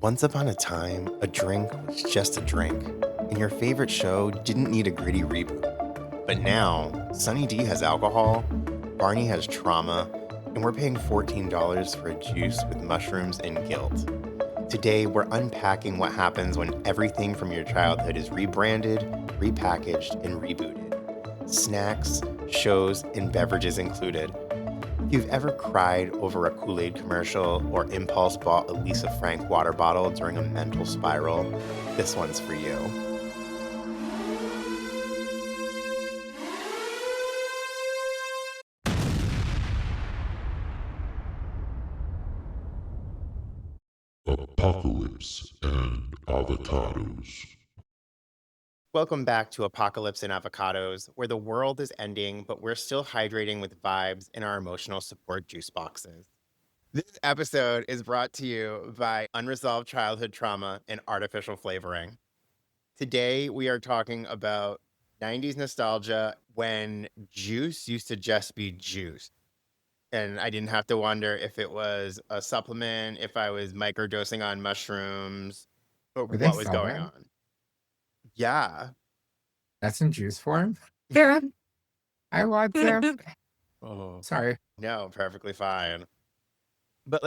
Once upon a time, a drink was just a drink, and your favorite show didn't need a gritty reboot. But now, Sunny D has alcohol, Barney has trauma, and we're paying $14 for a juice with mushrooms and guilt. Today, we're unpacking what happens when everything from your childhood is rebranded, repackaged, and rebooted. Snacks, shows, and beverages included. If you've ever cried over a Kool-Aid commercial or impulse bought a Lisa Frank water bottle during a mental spiral, this one's for you. Apocalypse and avocados. Welcome back to Apocalypse and Avocados, where the world is ending, but we're still hydrating with vibes in our emotional support juice boxes. This episode is brought to you by unresolved childhood trauma and artificial flavoring. Today, we are talking about 90s nostalgia when juice used to just be juice. And I didn't have to wonder if it was a supplement, if I was microdosing on mushrooms, or Were they what was going selling? on. Yeah. That's in juice form? Yeah. I want them. Oh, Sorry. no, perfectly fine. But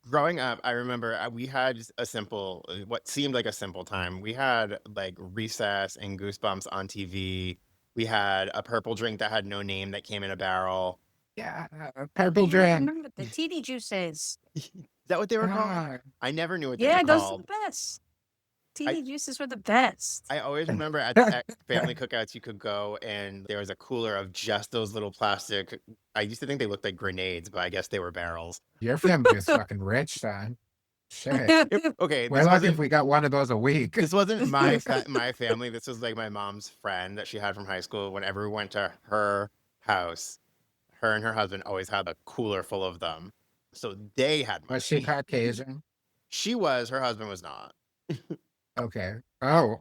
growing up, I remember we had a simple, what seemed like a simple time. We had like Recess and Goosebumps on TV. We had a purple drink that had no name that came in a barrel. Yeah. Purple drink. Remember the TD juices. Is that what they were called? God. I never knew what they Yeah, were those are called. the best. TD juices were the best. I always remember at family cookouts, you could go and there was a cooler of just those little plastic. I used to think they looked like grenades, but I guess they were barrels. Your family is fucking rich, son. Shit. Okay, We're lucky if we got one of those a week. this wasn't my my family. This was like my mom's friend that she had from high school. Whenever we went to her house, her and her husband always had a cooler full of them. So they had money. Was she Caucasian? She was. Her husband was not. Okay. Oh,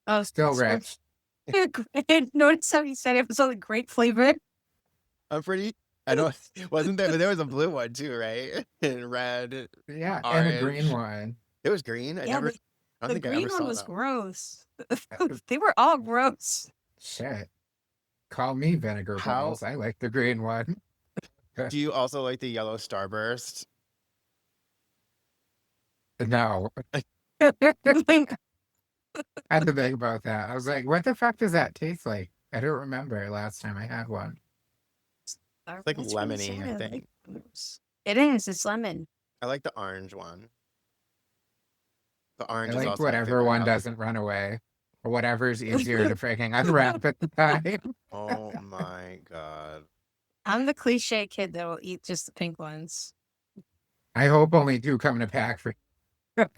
Oh, still so- rich. Notice how he said it was only grape flavor. I'm pretty. I don't. Wasn't there? But there was a blue one too, right? And red. Yeah, and a green Orange. one. It was green. I Yeah, never. the I don't The think I green ever one saw was that. gross. They were all gross. Shit. Call me vinegar How- balls. I like the green one. Do you also like the yellow starburst? No. I had to think about that. I was like, what the fuck does that taste like? I don't remember last time I had one. It's like That's really lemony, I sad. think. It is. It's lemon. I like the orange one. The I orange is like also my whatever favorite one color. doesn't run away. Or whatever's easier to freaking unwrap at the time. Oh my god. I'm the cliche kid that will eat just the pink ones. I hope only two come in a pack for Oh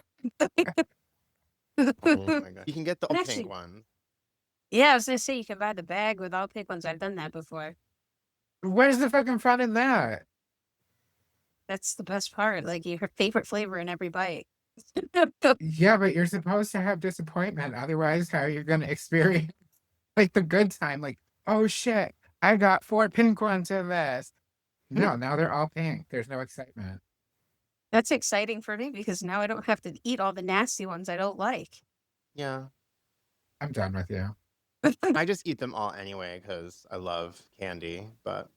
my god. You can get the And pink actually- one. Yeah, I was gonna say you can buy the bag with all pink ones. I've done that before. Where's the fucking fun in that? That's the best part. Like your favorite flavor in every bite. Yeah, but you're supposed to have disappointment. Otherwise, how are you gonna experience like the good time? Like, oh shit, I got 4 pink ones in this. No, now they're all pink. There's no excitement. That's exciting for me because now I don't have to eat all the nasty ones I don't like. Yeah. I'm done with you. I just eat them all anyway because I love candy, but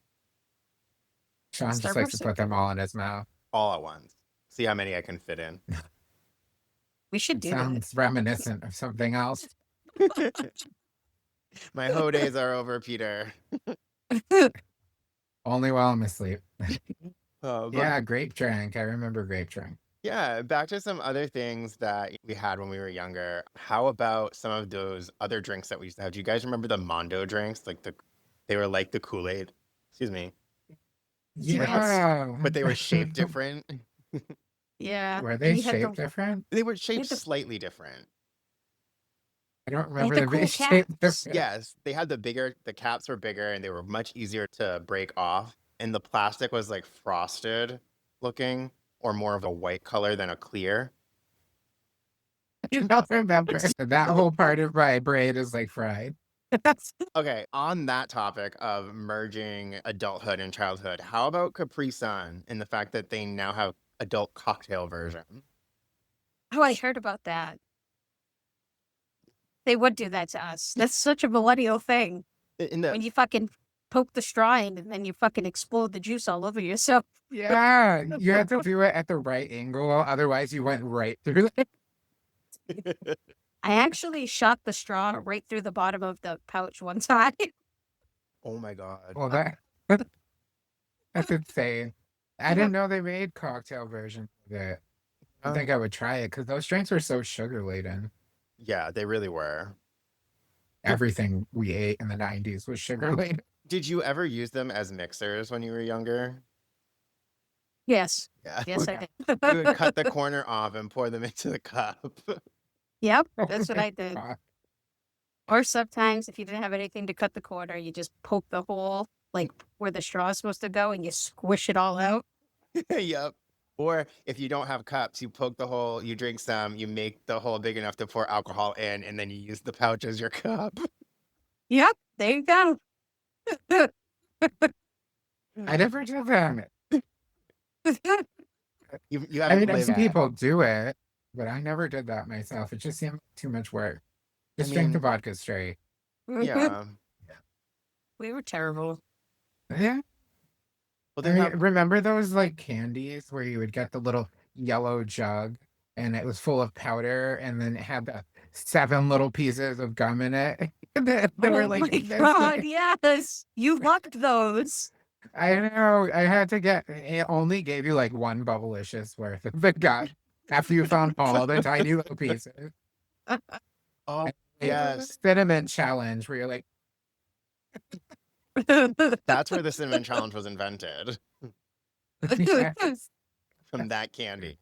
Shaun just likes to Starburst? put them all in his mouth. all at once. See how many I can fit in. We should do that. Sounds reminiscent of something else. My hoe days are over, Peter. Only while I'm asleep. But Yeah, grape drink. I remember grape drink. yeah, back to some other things that we had when we were younger. How about some of those other drinks that we used to have? Do you guys remember the Mondo drinks? They were like the Kool-Aid. Excuse me. Yeah. But they were shaped different. Yeah. Were and they you had shaped the- different? They were shaped the- slightly different. I don't They had remember the them cool being shaped caps. different. Yes, they had the caps were bigger and they were much easier to break off. And the plastic was like frosted looking or more of a white color than a clear. I don't remember. That whole part of my brain is like fried. Okay, on that topic of merging adulthood and childhood, how about Capri Sun and the fact that they now have adult cocktail version? Oh, I heard about that. They would do that to us. That's such a millennial thing. In the When you fucking poke the straw in and then you fucking explode the juice all over yourself. Yeah, you had to do it at the right angle, otherwise you went right through it. I actually shot the straw right through the bottom of the pouch one time. Oh my god. Well, that's insane. I didn't know they made cocktail versions of it. I think I would try it because those drinks were so sugar laden. Yeah, they really were. Everything we ate in the 90s was sugar laden. Did you ever use them as mixers when you were younger? Yes. Yeah. Yes, I did. You would cut the corner off and pour them into the cup. Yep, that's what I did. God. Or sometimes if you didn't have anything to cut the corner, you just poke the hole, like where the straw is supposed to go, and you squish it all out. Yep. Or if you don't have cups, you poke the hole, you drink some, you make the hole big enough to pour alcohol in, and then you use the pouch as your cup. Yep, there you go. I never did that. You I haven't mean, I've lived seen it. people do it, but I never did that myself. It just seemed too much work. Just drink the mean- vodka straight. Yeah. We were terrible. Yeah. Well, I they mean, have, remember those like candies where you would get the little yellow jug and it was full of powder and then it had the 7 little pieces of gum in it? They were Oh like, my this god, big. yes. You loved those. I know. I had to get it only gave you like 1 bubblicious worth of the gum after you found all the tiny little pieces. oh, Like, yes. cinnamon challenge where you're like, That's where the cinnamon challenge was invented, yes. from that candy.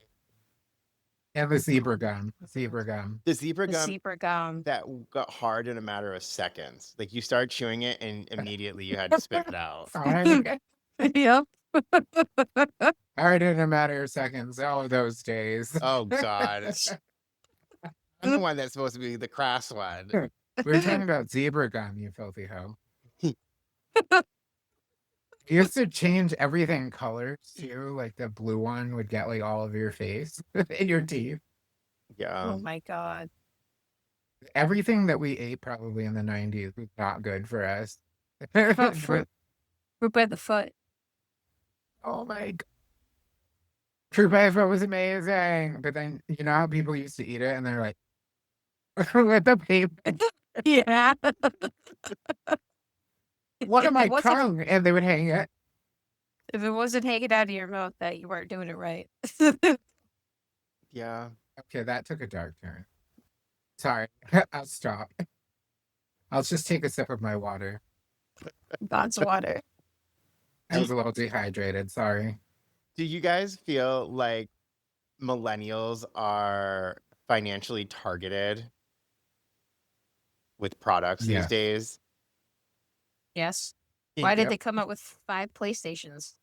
And the zebra gum. Zebra gum. The zebra The gum zebra gum. that got hard in a matter of seconds. Like you start chewing it and immediately you had to spit it out. Alright. Yep. Alright, in a matter of seconds, all of those days. Oh god. I'm the one that's supposed to be the crass one. We were talking about zebra gum, you filthy hoe. You used to change everything colors too. Like the blue one would get like all over your face and your teeth. Yeah. Oh my god. Everything that we ate probably in the 90s was not good for us. About fruit. Fruit by the foot. Oh my god. Fruit by the foot was amazing. But then you know how people used to eat it and they're like with the paper. Yeah. What am If I it wasn't- tongue? And they would hang it. If it wasn't hanging out of your mouth, that you weren't doing it right. Yeah. Okay, that took a dark turn. Sorry, I'll stop. I'll just take a sip of my water. God's water. I was a little dehydrated, sorry. Do you guys feel like millennials are financially targeted with products Yes. these days? Yes. Why did Yep. they come out with 5 PlayStations?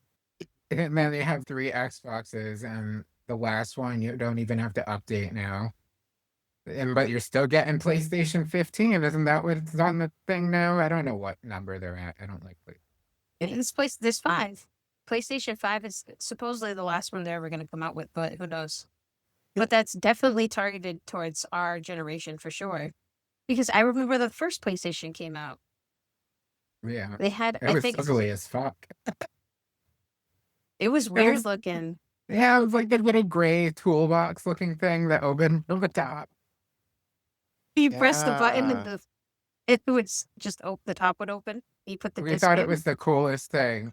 And then they have 3 Xboxes, and the last one you don't even have to update now. But you're still getting PlayStation 15, isn't that what's on the thing now? I don't know what number they're at. I don't like PlayStation. There's 5. PlayStation 5 is supposedly the last one they're ever going to come out with, but who knows? But that's definitely targeted towards our generation for sure. Because I remember the first PlayStation came out. Yeah, They had, it I was think, ugly as fuck. it was weird looking. Yeah, it was like the little gray toolbox looking thing that opened from the top. You press the button Yeah. and it would just open, the top would open. You put the We disc thought in. it was the coolest thing.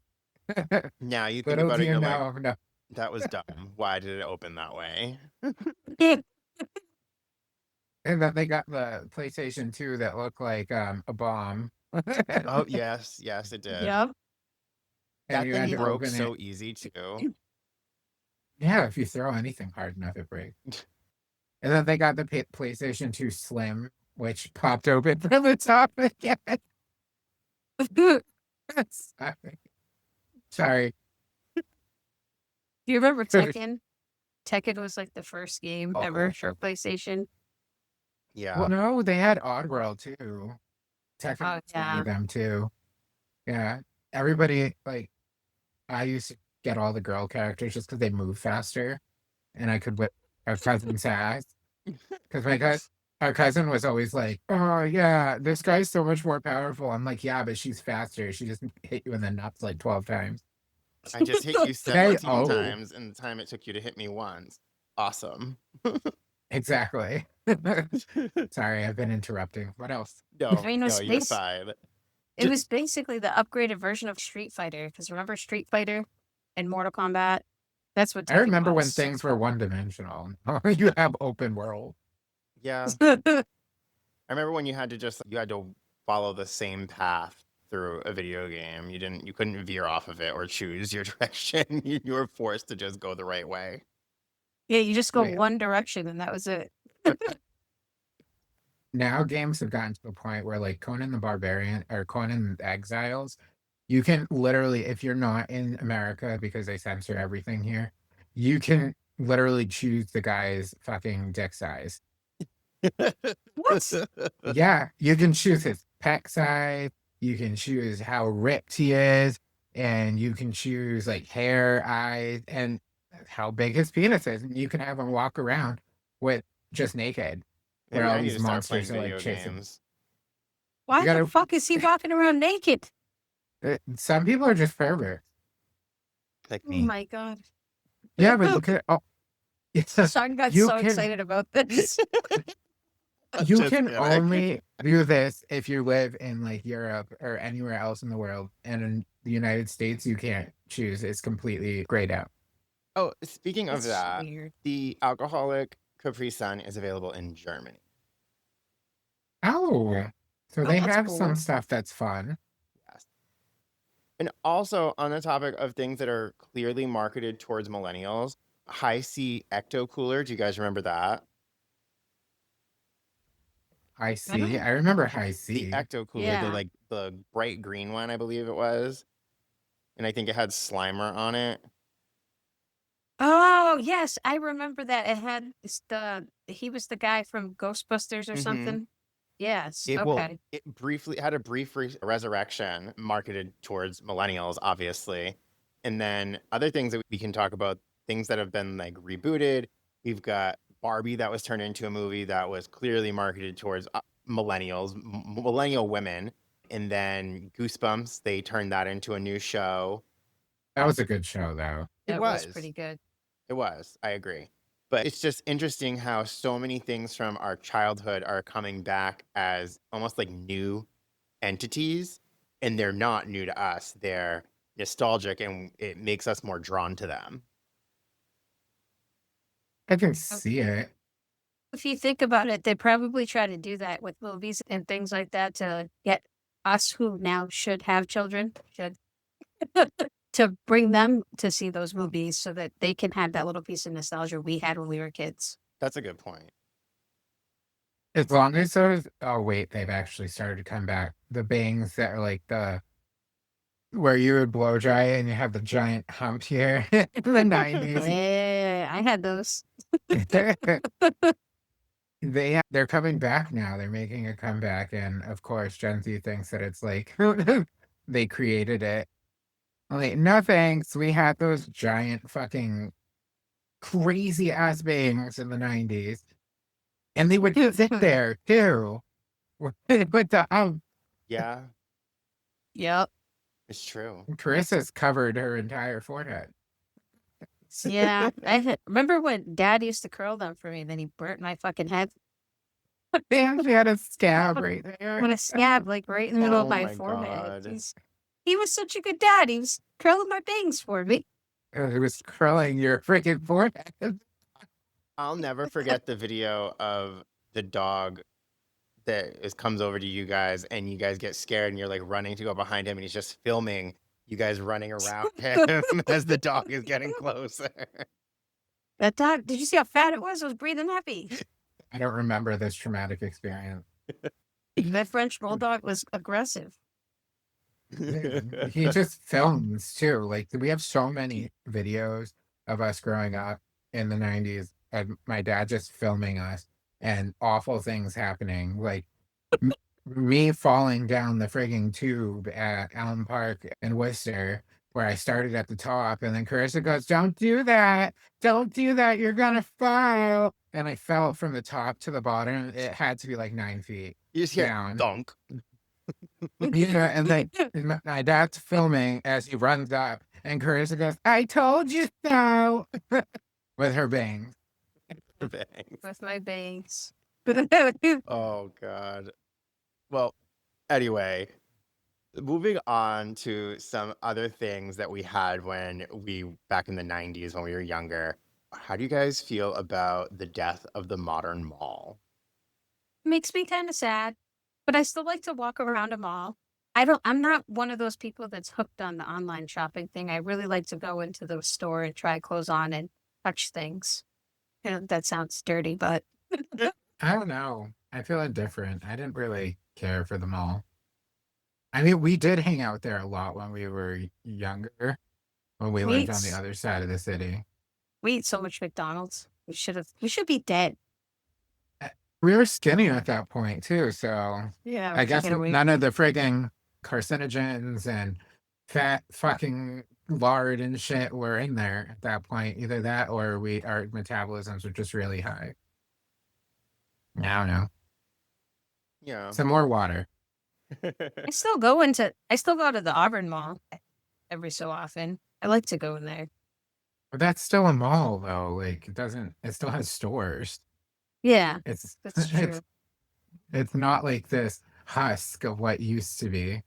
Now you think Little about do it, you you're like, know, no. that was dumb. Why did it open that way? Yeah. And then they got the PlayStation 2 that looked like a bomb. Oh, yes. Yes, it did. Yep. And That you had thing to broke open so it. easy, too. Yeah, if you throw anything hard enough, it breaks. And then they got the PlayStation 2 Slim, which popped open from the top again. Sorry. Sorry. Do you remember Tekken? Tekken was like the first game Oh. ever for PlayStation. Yeah. Well, no, they had Oddworld too. Technically, yeah. them too. Yeah, everybody like. I used to get all the girl characters just because they move faster, and I could whip our cousin's ass. Because our cousin was always like, "Oh yeah, this guy's so much more powerful." I'm like, "Yeah, but she's faster. She just hit you in the nuts like 12 times." I just hit you Okay. 17 Oh, times in the time it took you to hit me once. Awesome. exactly. Sorry, I've been interrupting. What else? No, I mean, it was no, you're space. fine. It was basically the upgraded version of Street Fighter. Because remember Street Fighter and Mortal Kombat? That's what I Tekken remember when was. things were one-dimensional. You have open world. Yeah. I remember when you had to follow the same path through a video game. You couldn't veer off of it or choose your direction. You were forced to just go the right way. Yeah, you just go Wait. one direction and that was it. Now games have gotten to the point where like Conan the Barbarian or Conan the Exiles, you can literally, if you're not in America because they censor everything here, you can literally choose the guy's fucking dick size. What? Yeah, you can choose his pec size, you can choose how ripped he is, and you can choose like hair, eyes, and how big his penis is. And you can have him walk around with just naked. Where Maybe all I need these to start playing monsters are like video chasing. games. Why gotta- the fuck is he walking around naked? Some people are just perverts. Like Oh me. my god. Yeah, but look at Shaun got you so can- excited about this. you Just can kidding. only do this if you live in like Europe or anywhere else in the world. And in the United States, you can't choose. It's completely grayed out. Oh, speaking of It's that, weird. the alcoholic Capri Sun is available in Germany. Oh, so they that's have cool. some stuff that's fun. Yes. And also on the topic of things that are clearly marketed towards millennials, High C Ecto Cooler. Do you guys remember that? High C. I remember High C. The Ecto Cooler, Yeah. the bright green one, I believe it was. And I think it had Slimer on it. Oh yes, I remember that. It had he was the guy from Ghostbusters or Mhm. something. Yes. It Okay. it had a brief resurrection marketed towards millennials, obviously. And then other things that we can talk about, things that have been like rebooted. We've got Barbie that was turned into a movie that was clearly marketed towards millennials, millennial women. And then Goosebumps, they turned that into a new show. That was a good show, though. That was pretty good. It was. I agree. But it's just interesting how so many things from our childhood are coming back as almost like new entities, and they're not new to us. They're nostalgic, and it makes us more drawn to them. I can see it. If you think about it, they probably try to do that with movies and things like that to get us who now should have children to bring them to see those movies so that they can have that little piece of nostalgia we had when we were kids. That's a good point. As long as those, oh wait, they've actually started to come back. The bangs that are like where you would blow dry and you have the giant hump here in the 90s. Yeah, I had those. They're coming back now. They're making a comeback, and of course, Gen Z thinks that it's like they created it. I'm like, no thanks. We had those giant fucking crazy ass bangs in the 90s, and they would sit there too with the Yeah, Yep. it's true. Carissa's covered her entire forehead. Yeah. Remember when Dad used to curl them for me, and then he burnt my fucking head? They actually had a scab right there. When a scab, like right in the middle of Oh my my forehead. God. He was such a good dad. He was curling my bangs for me. It was curling your freaking forehead. I'll never forget the video of the dog that comes over to you guys, and you guys get scared, and you're like running to go behind him, and he's just filming you guys running around him as the dog is getting closer. That dog, did you see how fat it was? It was breathing heavy. I don't remember this traumatic experience. That French bulldog was aggressive. He just films too. Like we have so many videos of us growing up in the 90s and my dad just filming us and awful things happening. Like me falling down the frigging tube at Allen Park in Worcester where I started at the top, and then Carissa goes, "Don't do that. Don't do that. You're gonna fall." And I fell from the top to the bottom. It had to be like 9 feet You just hear down. thunk. Yeah, and then my dad's filming as he runs up, and Carissa goes, "I told you so," with her bangs. Thanks. With my bangs. Oh God. Well, anyway, moving on to some other things that we had back in the 90s when we were younger. How do you guys feel about the death of the modern mall? Makes me kind of sad, but I still like to walk around a mall. I'm not one of those people that's hooked on the online shopping thing. I really like to go into the store and try clothes on and touch things. You know, that sounds dirty, but I don't know. I feel indifferent. I didn't really care for the mall. I mean, we did hang out there a lot when we were younger, when we lived on the other side of the city. We eat so much McDonald's. We should be dead. We were skinny at that point too, so Yeah, I guess none of the frigging carcinogens and fat fucking lard and shit were in there at that point. Either that or our metabolisms were just really high. I don't know. Yeah. Some more water. I still go to the Auburn Mall every so often. I like to go in there. But that's still a mall though. Like it still has stores. Yeah, It's that's true. it's not like this husk of what used to be.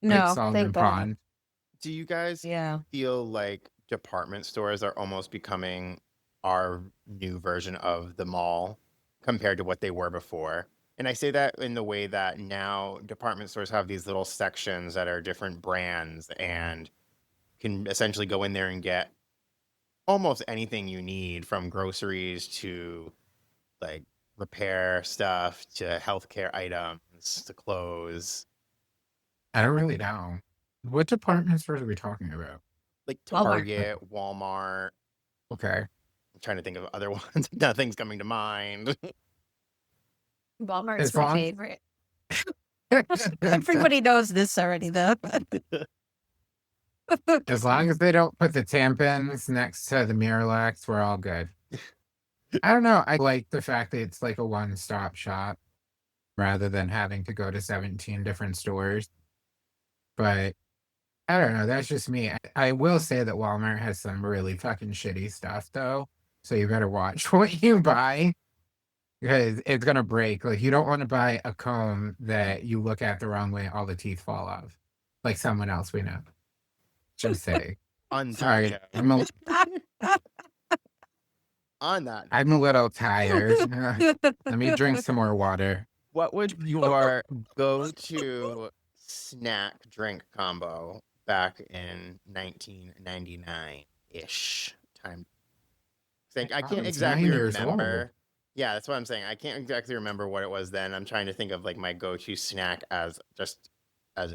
No, Like Solomon thank God. Pond. Do you guys Yeah. feel like department stores are almost becoming our new version of the mall compared to what they were before? And I say that in the way that now department stores have these little sections that are different brands and can essentially go in there and get almost anything you need, from groceries to like repair stuff to healthcare items to clothes. I don't really know. What department stores are we talking about? Like Walmart. Target, Walmart. Okay. I'm trying to think of other ones. Nothing's coming to mind. Walmart's As my long- favorite. Everybody knows this already, though. As long as they don't put the tampons next to the Miralax, we're all good. I don't know. I like the fact that it's like a one-stop shop rather than having to go to 17 different stores. But I don't know. That's just me. I will say that Walmart has some really fucking shitty stuff, though. So you better watch what you buy because it's going to break. Like, you don't want to buy a comb that you look at the wrong way, all the teeth fall off. Like someone else we know. Just say. Sorry. On that, I'm a little tired. Let me drink some more water. what would your go-to snack drink combo back in 1999-ish time? I can't was exactly 9 years remember. old. Yeah, that's what I'm saying. I can't exactly remember what it was then. I'm trying to think of like my go-to snack as a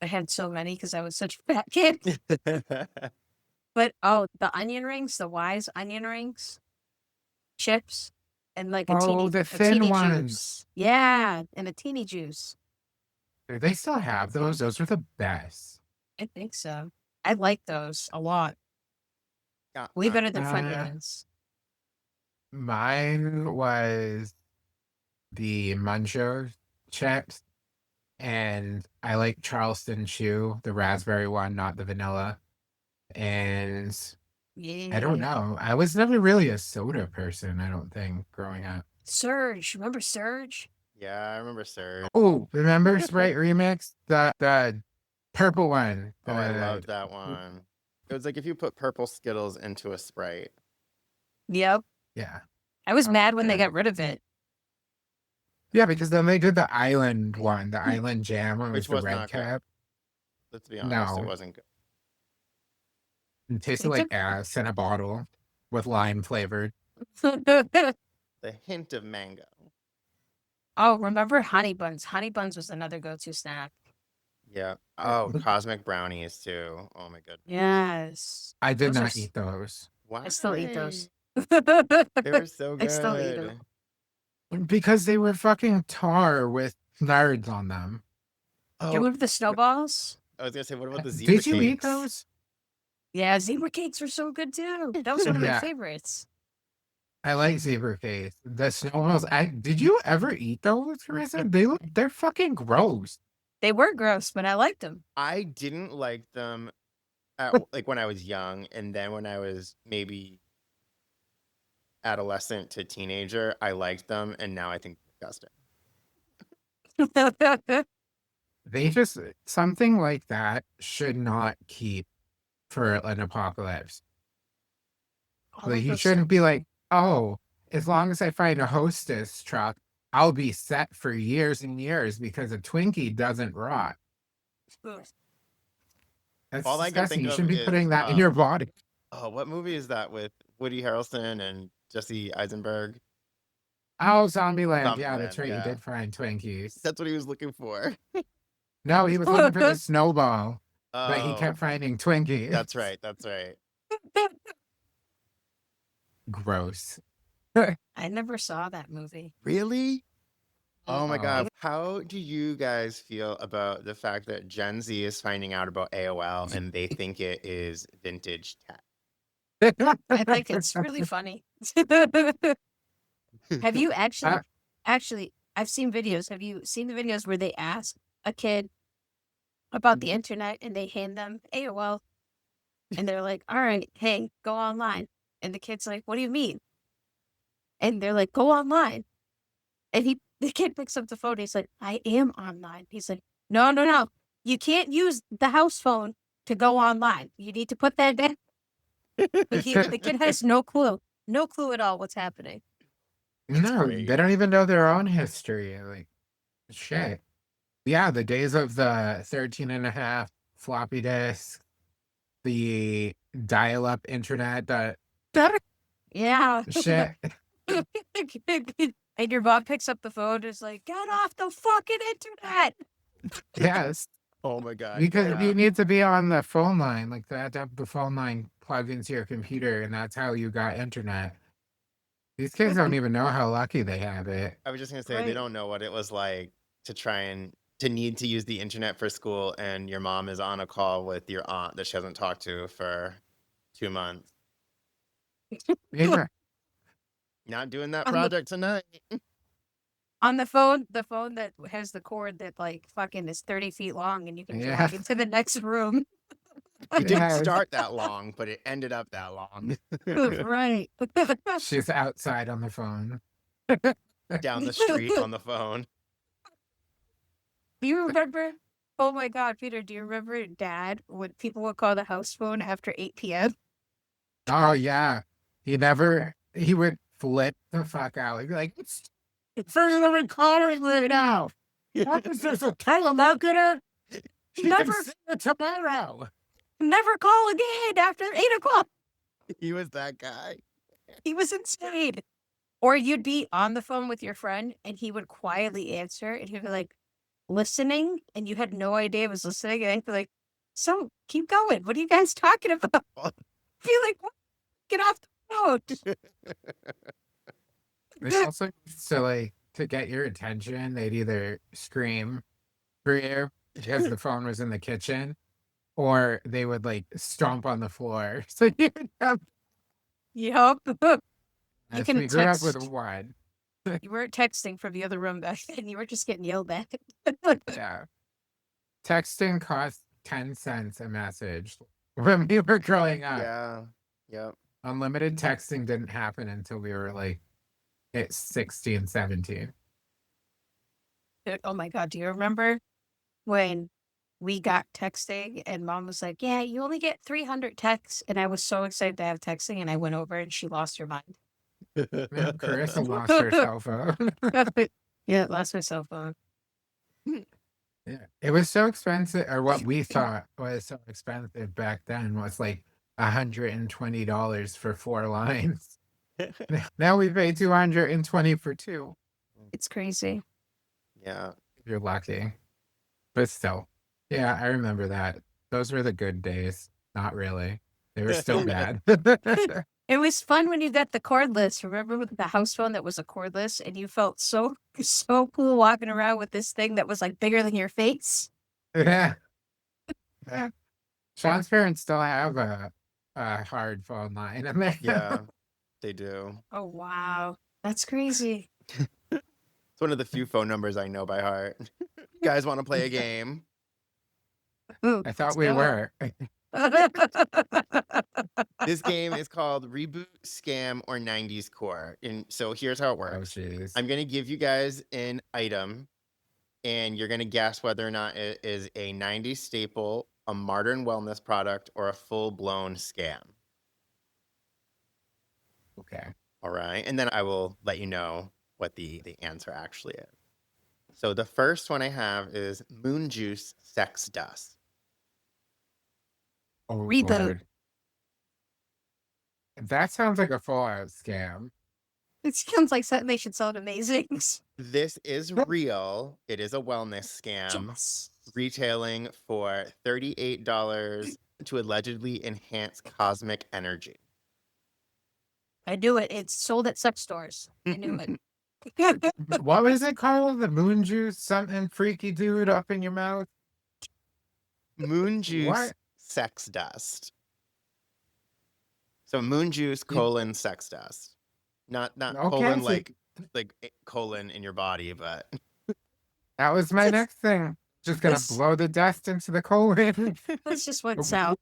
I had so many because I was such a fat kid. But the onion rings, the Wise onion rings, chips, and like The thin teeny ones. juice. Yeah, and a teeny juice. Do they still have those? Those are the best. I think so. I like those a lot. Way better than Funyuns. Mine was the Muncho chips, and I like Charleston Chew, the raspberry one, not the vanilla. And Yeah. I don't know. I was never really a soda person, I don't think, growing up. Surge. Remember Surge? Yeah, I remember Sir. Oh, remember Sprite Remix? The purple one. Oh, I loved that one. It was like if you put purple Skittles into a Sprite. Yep. Yeah. I was mad when they got rid of it. Yeah, because then they did the island one, the island jam one Which with was the red not good. cap. Let's be honest, No. it wasn't good. It tasted like ass in a bottle with lime flavored. The hint of mango. Oh, remember Honey Buns? Honey Buns was another go-to snack. Yeah. Oh, cosmic brownies too. Oh my goodness. Yes. I did Those are not s- eat those Why? I still eat those. They were so good. I still eat 'em. because they were fucking tar with nerds on them. Do you Oh, remember the snowballs? I was gonna say, what about the zebra Did you eat cakes? those? Yeah, zebra cakes were so good too. That was one of my Yeah. favorites. I like zebra cakes. The snowballs. Did you ever eat those, Carissa? They're fucking gross. They were gross, but I liked them. I didn't like them like when I was young, and then when I was maybe adolescent to teenager, I liked them, and now I think they're disgusting. They just something like that should not keep for an apocalypse. All Like of you those- shouldn't be like, oh, as long as I find a Hostess truck, I'll be set for years and years because a Twinkie doesn't rot. Ugh. That's All I can disgusting. think You of shouldn't be is, putting that in your body. Oh, what movie is that with Woody Harrelson and Jesse Eisenberg? Oh, Zombieland. Yeah, that's Zombieland, right. yeah. You did find Twinkies. That's what he was looking for. No, he was looking for the snowball, but he Oh, kept finding Twinkies. that's right. That's right. Gross. I never saw that movie. Really? Oh my Uh-oh. God. How do you guys feel about the fact that Gen Z is finding out about AOL and they think it is vintage tech? I think it's really funny. Have you actually, I've seen videos. Have you seen the videos where they ask a kid about the internet and they hand them AOL and they're like, all right, hey, go online. And the kid's like, what do you mean? And they're like, go online. And the kid picks up the phone. He's like, I am online. He's like, no. You can't use the house phone to go online. You need to put that down. But the kid has no clue at all what's happening. No, great. they don't even know their own history. Like, shit. Yeah, the days of the 13.5 floppy disk, the dial-up internet, that Yeah. shit. And your mom picks up the phone and is like, get off the fucking internet. Yes, Oh my God. because yeah. you need to be on the phone line. Like, they had to have the phone line plugged into your computer, and that's how you got internet. These kids don't even know how lucky they have it. I was just gonna say Right. they don't know what it was like to try and to need to use the internet for school, and your mom is on a call with your aunt that she hasn't talked to for 2 months. Yeah. Not doing that On the- project tonight. On the phone that has the cord that like fucking is 30 feet long and you can Yeah. walk into the next room. It didn't Yes. start that long, but it ended up that long. Right. She's outside on the phone. Down the street on the phone. Do you remember? Oh my God, Peter, do you remember Dad when people would call the house phone after 8 p.m.? Oh, yeah. He would flip the fuck out. He'd be like, it's further calling right now. What is this, a telemarketer? She Never- can see it tomorrow. Never call again after 8 o'clock. He was that guy. He was insane. Or you'd be on the phone with your friend and he would quietly answer and he'd be like, listening, and you had no idea he was listening, and I'd be like, so keep going. What are you guys talking about? Be like, what? Get off the phone. They also used to, like, to get your attention, they'd either scream for you because the phone was in the kitchen, or they would, like, stomp on the floor. So you would have, Yup. as can we grew up text- with one. You weren't texting from the other room back then. You were just getting yelled at. Yeah. Texting cost 10 cents a message when we were growing up. Yeah. Yep. Unlimited texting didn't happen until we were like at 16, 17. Oh my God, do you remember when we got texting and Mom was like, yeah, you only get 300 texts. And I was so excited to have texting and I went over and she lost her mind. Man, Carissa lost her cell phone. Yeah, lost my cell phone. Yeah. It was so expensive, or what we thought was so expensive back then was like $120 for 4 lines. Now we pay $220 for 2. It's crazy. Yeah. If you're lucky. But still. Yeah, I remember that. Those were the good days. Not really. They were still bad. It was fun when you got the cordless. Remember with the house phone that was a cordless and you felt so cool walking around with this thing that was like bigger than your face? Yeah. Sean's parents still have a hard phone line in there. Yeah, they do. Oh, wow. That's crazy. It's one of the few phone numbers I know by heart. You guys want to play a game? Ooh, I thought let's we go. were. This game is called Reboot, Scam, or 90s Core. And so here's how it Oh, works. jeez. I'm going to give you guys an item, and you're going to guess whether or not it is a 90s staple, a modern wellness product, or a full-blown scam. Okay. All right. And then I will let you know what the answer actually is. So the first one I have is Moon Juice Sex Dust. Oh, Reboot. Lord. That sounds like a full-out scam. It sounds like something they should sell at Amazings. This is real. It is a wellness scam. Yes. Retailing for $38 to allegedly enhance cosmic energy. I knew it. It's sold at sex stores. I knew it. What was it called? The moon juice? Something freaky dude up in your mouth? Moon Juice What? Sex Dust. So Moon Juice colon sex dust. Not Okay, colon so- like colon in your body, but That was my next thing. Just gonna This- blow the dust into the colon. That's just one sound.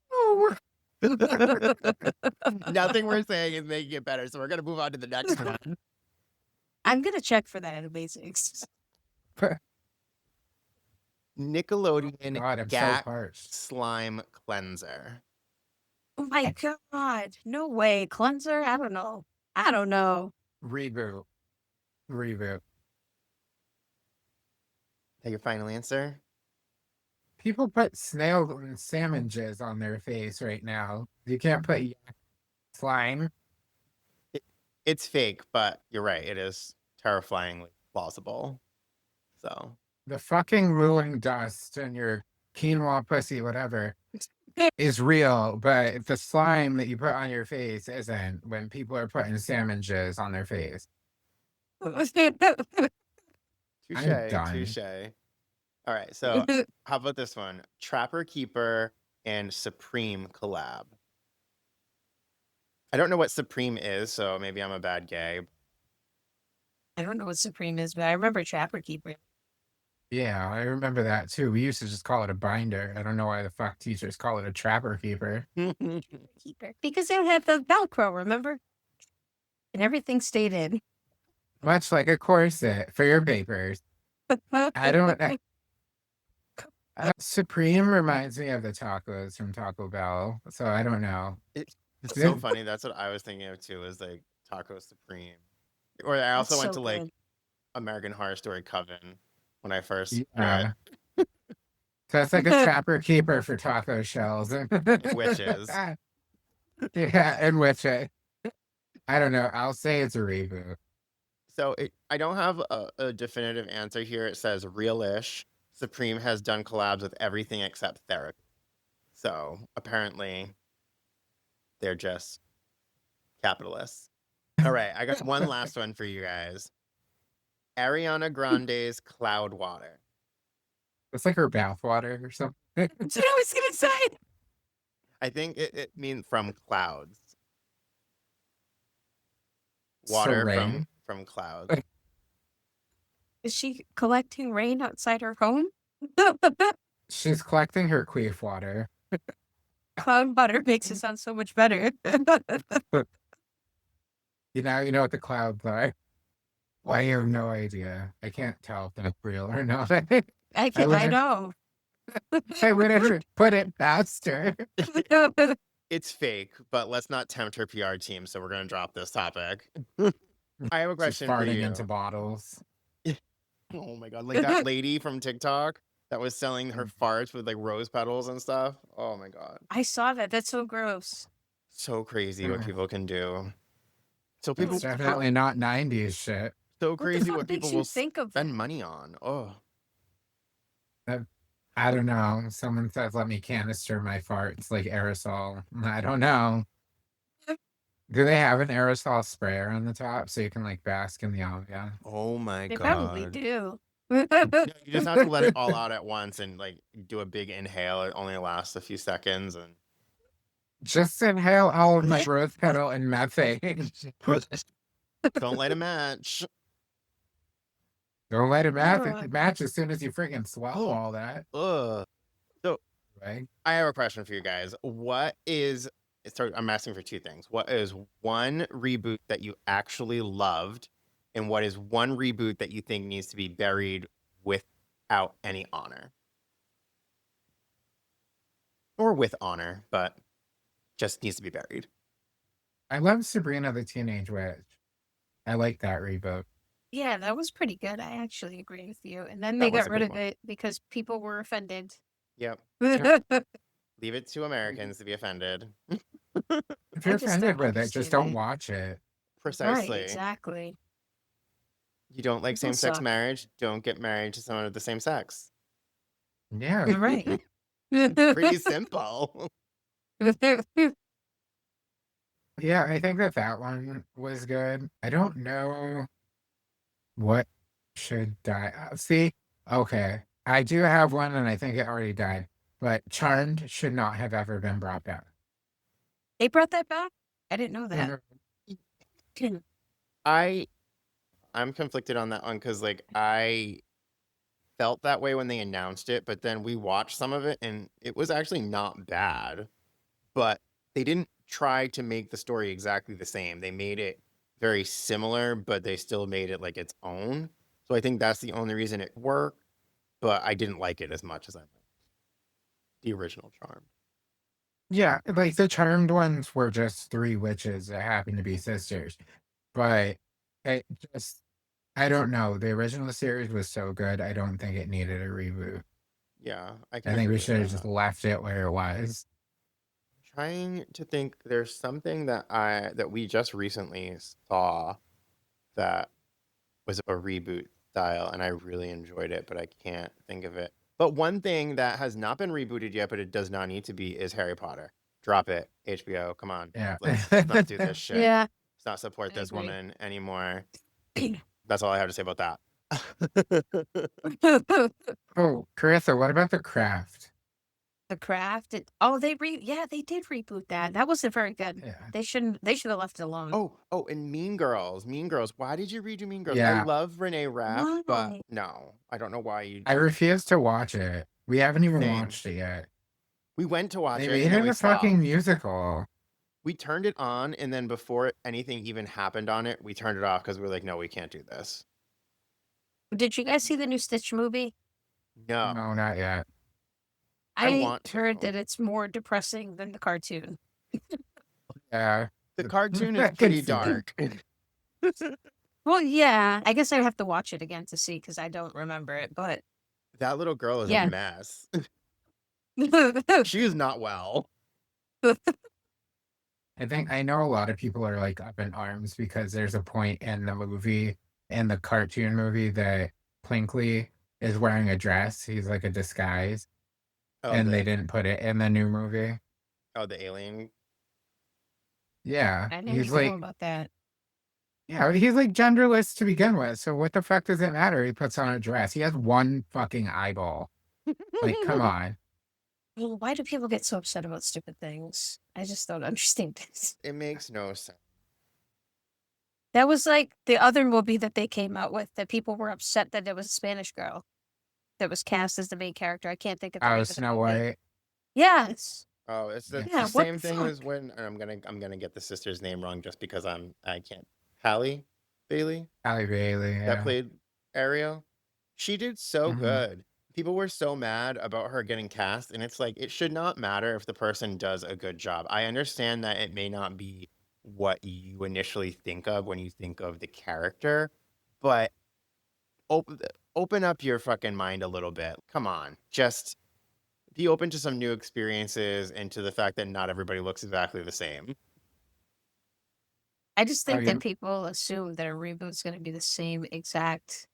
nothing we're saying is making it better. So we're gonna move on to the next one. I'm going to check for that at Amazings. Nickelodeon God, I'm so Gak parched. Slime Cleanser. Oh my God. No way. Cleanser? I don't know. Reboot. Reboot. Take your final answer. People put snail and salmon jizz on their face right now. You can't put yak slime. It's fake, but you're right. It is terrifyingly plausible. So The fucking ruling dust in your quinoa pussy, whatever, is real, but the slime that you put on your face isn't when people are putting salmon jizz on their face. touche, done. touche. All right. So how about this one? Trapper Keeper and Supreme collab. I don't know what Supreme is, so maybe I'm a bad gay. I don't know what Supreme is, but I remember Trapper Keeper. Yeah, I remember that too. We used to just call it a binder. I don't know why the fuck teachers call it a trapper keeper. Keeper. Because they don't have the Velcro, remember? And everything stayed in. Much like a corset for your papers. I don't. Supreme reminds me of the tacos from Taco Bell, so I don't know. It's so funny. That's what I was thinking of too, is like Taco Supreme. Or I also That's went so to like good. American Horror Story Coven when I first Yeah. So it's like a trapper keeper for taco shells. Witches. Yeah, and witches. I don't know. I'll say it's a reboot. So I don't have a definitive answer here. It says real-ish. Supreme has done collabs with everything except therapy. So apparently they're just capitalists. All right, I got one last one for you guys. Ariana Grande's Cloud Water. It's like her bathwater or something. That's what I was going to say. I think it means from clouds. Water rain? from clouds. Is she collecting rain outside her home? She's collecting her queef water. Cloud butter makes it sound so much better. You know what the clouds are. Well, I have no idea. I can't tell if that's real or not. I wouldn't- know. I would have put it faster. It's fake, but let's not tempt her PR team, so we're going to drop this topic. I have a She's question for farting you. into bottles. Oh my god, like that lady from TikTok that was selling her Mm. farts with like rose petals and stuff. Oh my god. I saw that. That's so gross. So crazy what Mm. people can do. So people It's definitely not 90s shit. so What the crazy fuck what makes people you will think of spend money on. Oh. I don't know. Someone says, let me canister my farts like aerosol. I don't know. Do they have an aerosol sprayer on the top so you can like bask in the ambiance? Oh my They god. probably do. No, you just have to let it all out at once and like do a big inhale. It only lasts a few seconds, and Just inhale all of my rose petal and methane. don't light a match. Don't let it Ugh. match as soon as you freaking swallow all that. Ugh. So Right? I have a question for you guys. I'm asking for two things. What is one reboot that you actually loved, and what is one reboot that you think needs to be buried without any honor? Or with honor, but just needs to be buried. I love Sabrina the Teenage Witch. I like that reboot. Yeah, that was pretty good. I actually agree with you. And then That they was got a rid good of one. it because people were offended. Yep. Yep. Leave it to Americans to be offended. If you're I just offended don't with it, just understand don't it. watch it. Right, Precisely. exactly. You don't like People same-sex suck. marriage, don't get married to someone of the same sex. Yeah. Right. Pretty simple. Yeah, I think that one was good. I don't know what should die. See, okay. I do have one, and I think it already died. But Charmed should not have ever been brought back. They brought that back? I didn't know that. I'm conflicted on that one because like I felt that way when they announced it, but then we watched some of it and it was actually not bad. But they didn't try to make the story exactly the same. They made it very similar, but they still made it like its own. So I think that's the only reason it worked, but I didn't like it as much as I liked the original Charmed. Yeah, like the Charmed ones were just three witches that happened to be sisters. But it just, I don't know. The original series was so good, I don't think it needed a reboot. Yeah, I can I think we agree with should have just that. left it where it was. Trying to think, there's something that we just recently saw that was a reboot style, and I really enjoyed it, but I can't think of it. But one thing that has not been rebooted yet, but it does not need to be, is Harry Potter. Drop it, HBO. Come on, Yeah. let's not do this shit. Yeah. Let's not support I this agree. woman anymore. That's all I have to say about that. Oh, Carissa, what about The Craft? The Craft. They did reboot that. That wasn't very good. Yeah. They should have left it alone. Oh, and Mean Girls. Mean Girls. Why did you redo Mean Girls? I Yeah. love Renee Rapp, but Why? no, I don't know why you. I refuse to watch it. We haven't even Same. watched it yet. We went to watch They it, made and then it we a stopped. fucking musical. We turned it on, and then before anything even happened on it, we turned it off because we were like, no, we can't do this. Did you guys see the new Stitch movie? No. No, not yet. I I want heard to. that it's more depressing than the cartoon. Yeah. The cartoon is I can pretty see that. dark. Well, yeah. I guess I have to watch it again to see because I don't remember it. But That little girl is Yeah. a mess. She is not well. I know a lot of people are like up in arms because there's a point in the cartoon movie that Plinkley is wearing a dress. He's like a disguise. Oh, And they the, didn't put it in the new movie. the alien. Yeah. I didn't He's even like, know about that. yeah, he's like genderless to begin with. So what the fuck does it matter? He puts on a dress. He has one fucking eyeball. Like, come on. Well, why do people get so upset about stupid things? I just don't understand this. It makes no sense. That was like the other movie that they came out with that people were upset that there was a Spanish girl that was cast as the main character. I can't think of the name Oh, of the Snow movie. White. Yes. Oh, it's the, Yeah, the what same the thing fuck? as when and I'm gonna get the sister's name wrong just because I can't. Halle Bailey Halle Bailey. that Yeah. played Ariel. She did so Mhm. good. People were so mad about her getting cast, and it's like it should not matter if the person does a good job. I understand that it may not be what you initially think of when you think of the character, but open up your fucking mind a little bit. Come on, just be open to some new experiences and to the fact that not everybody looks exactly the same. I just Oh, think yeah. that people assume that a reboot's going to be the same exact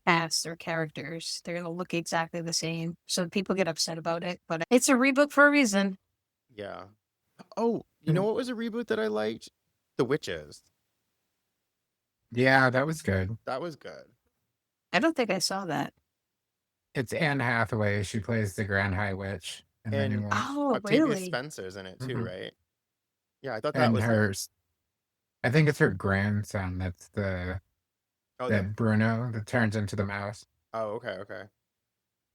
cast or characters. They're going to look exactly the same. So people get upset about it. But it's a reboot for a reason. Yeah. Oh, you know what was a reboot that I liked? The Witches. Yeah, that was good. That was good. I don't think I saw that. It's Anne Hathaway. She plays the Grand High Witch in the new And one. Oh, Octavia really? Spencer's in it too, Mhm. right? Yeah, I thought that And was I think it's her grandson that's oh the that Bruno that turns into the mouse. oh okay, okay.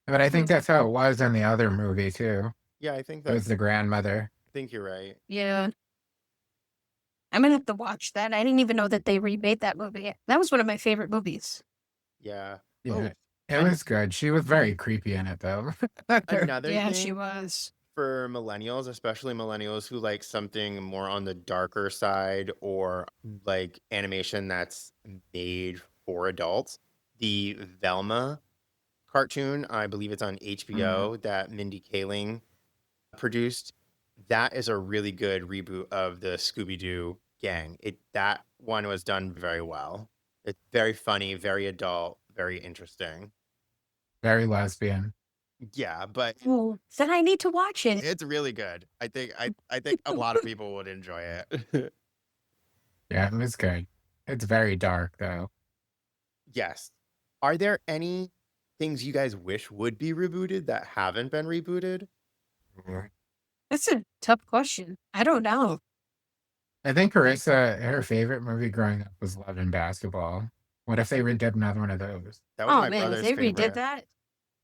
But I Hmm. think that's how it was in the other movie too. Yeah, I think It was the grandmother. you're right. Yeah. I'm gonna have to watch that. I didn't even know that they remade that movie. That was one of my favorite movies. Yeah. Yeah, Oh, it and was good. She was very creepy in it though. another Yeah, she thing was. for millennials, especially millennials who like something more on the darker side or like animation that's made for adults, the Velma cartoon, I believe it's on Mm, HBO that Mindy Kaling produced. That is a really good reboot of the Scooby-Doo gang. That one was done very well. It's very funny, very adult, very interesting. very lesbian. Yeah, but Oh, then I need to watch it. it's really good. I think a lot of people would enjoy it. Yeah, it was good. It's very dark though. Yes. Are there any things you guys wish would be rebooted that haven't been rebooted? Mhm. That's a tough question. I don't know. I think Carissa, her favorite movie growing up was Love and Basketball. What if they redid another one of those? That was Oh my man, if brother's they redid favorite. that,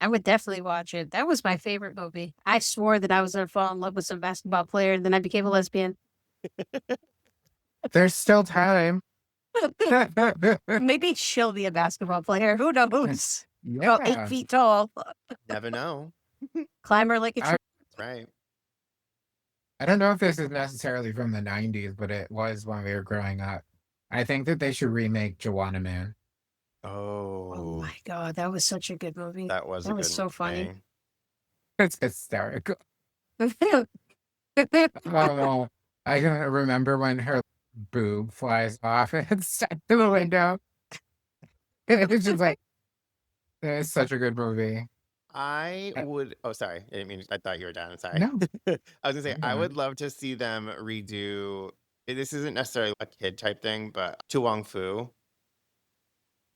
I would definitely watch it. That was my favorite movie. I swore that I was gonna fall in love with some basketball player, and then I became a lesbian. There's still time. Maybe she'll be a basketball player. Who knows? About Yeah. 8 feet tall, Never know. climber like a I, tree. That's right. I don't know if this is necessarily from the 90s, but it was when we were growing up. I think that they should remake Joanna Man. Oh Oh, my god, that was such a good movie. that was a That was good so funny. movie. It's hysterical. Oh, no. I can remember when her boob flies off and stuck to the window. It was just like, it's such a good movie. I Uh, would. Oh, sorry. I didn't mean. I thought you were done. I'm sorry. No, I was gonna say go I would on. love to see them redo. This isn't necessarily a kid type thing, but To Wong Fu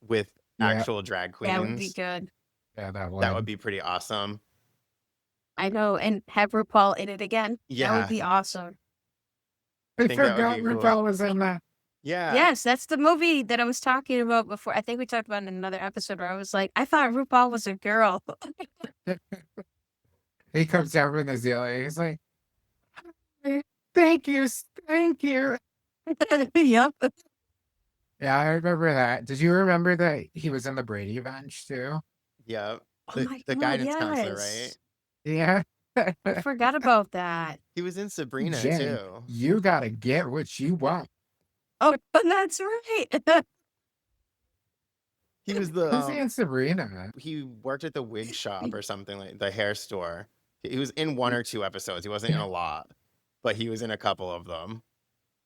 with Yeah, actual drag That would be queens. good. yeah, that That would would. be pretty awesome. I know, and have RuPaul in it again. That would Yeah, be awesome. I I think that would forgot be cool. RuPaul was in that. Yeah, Yes, that's the movie that I was talking about before. I think we talked about it in another episode where I was like, I thought RuPaul was a girl. He comes down from the ceiling. He's like, thank you, thank you. Yep. Yeah, I remember that. Did you remember that he was in the Brady Bunch too? yeah. Oh my The god, guidance counselor, right? yes. Yeah. I forgot about that. He was in Sabrina Jenny, too. you gotta get what you want. Oh, but that's right. He was the Who's in Sabrina? he worked at the wig shop or something like the hair store. He was in one or two episodes. He wasn't in a lot, but he was in a couple of them.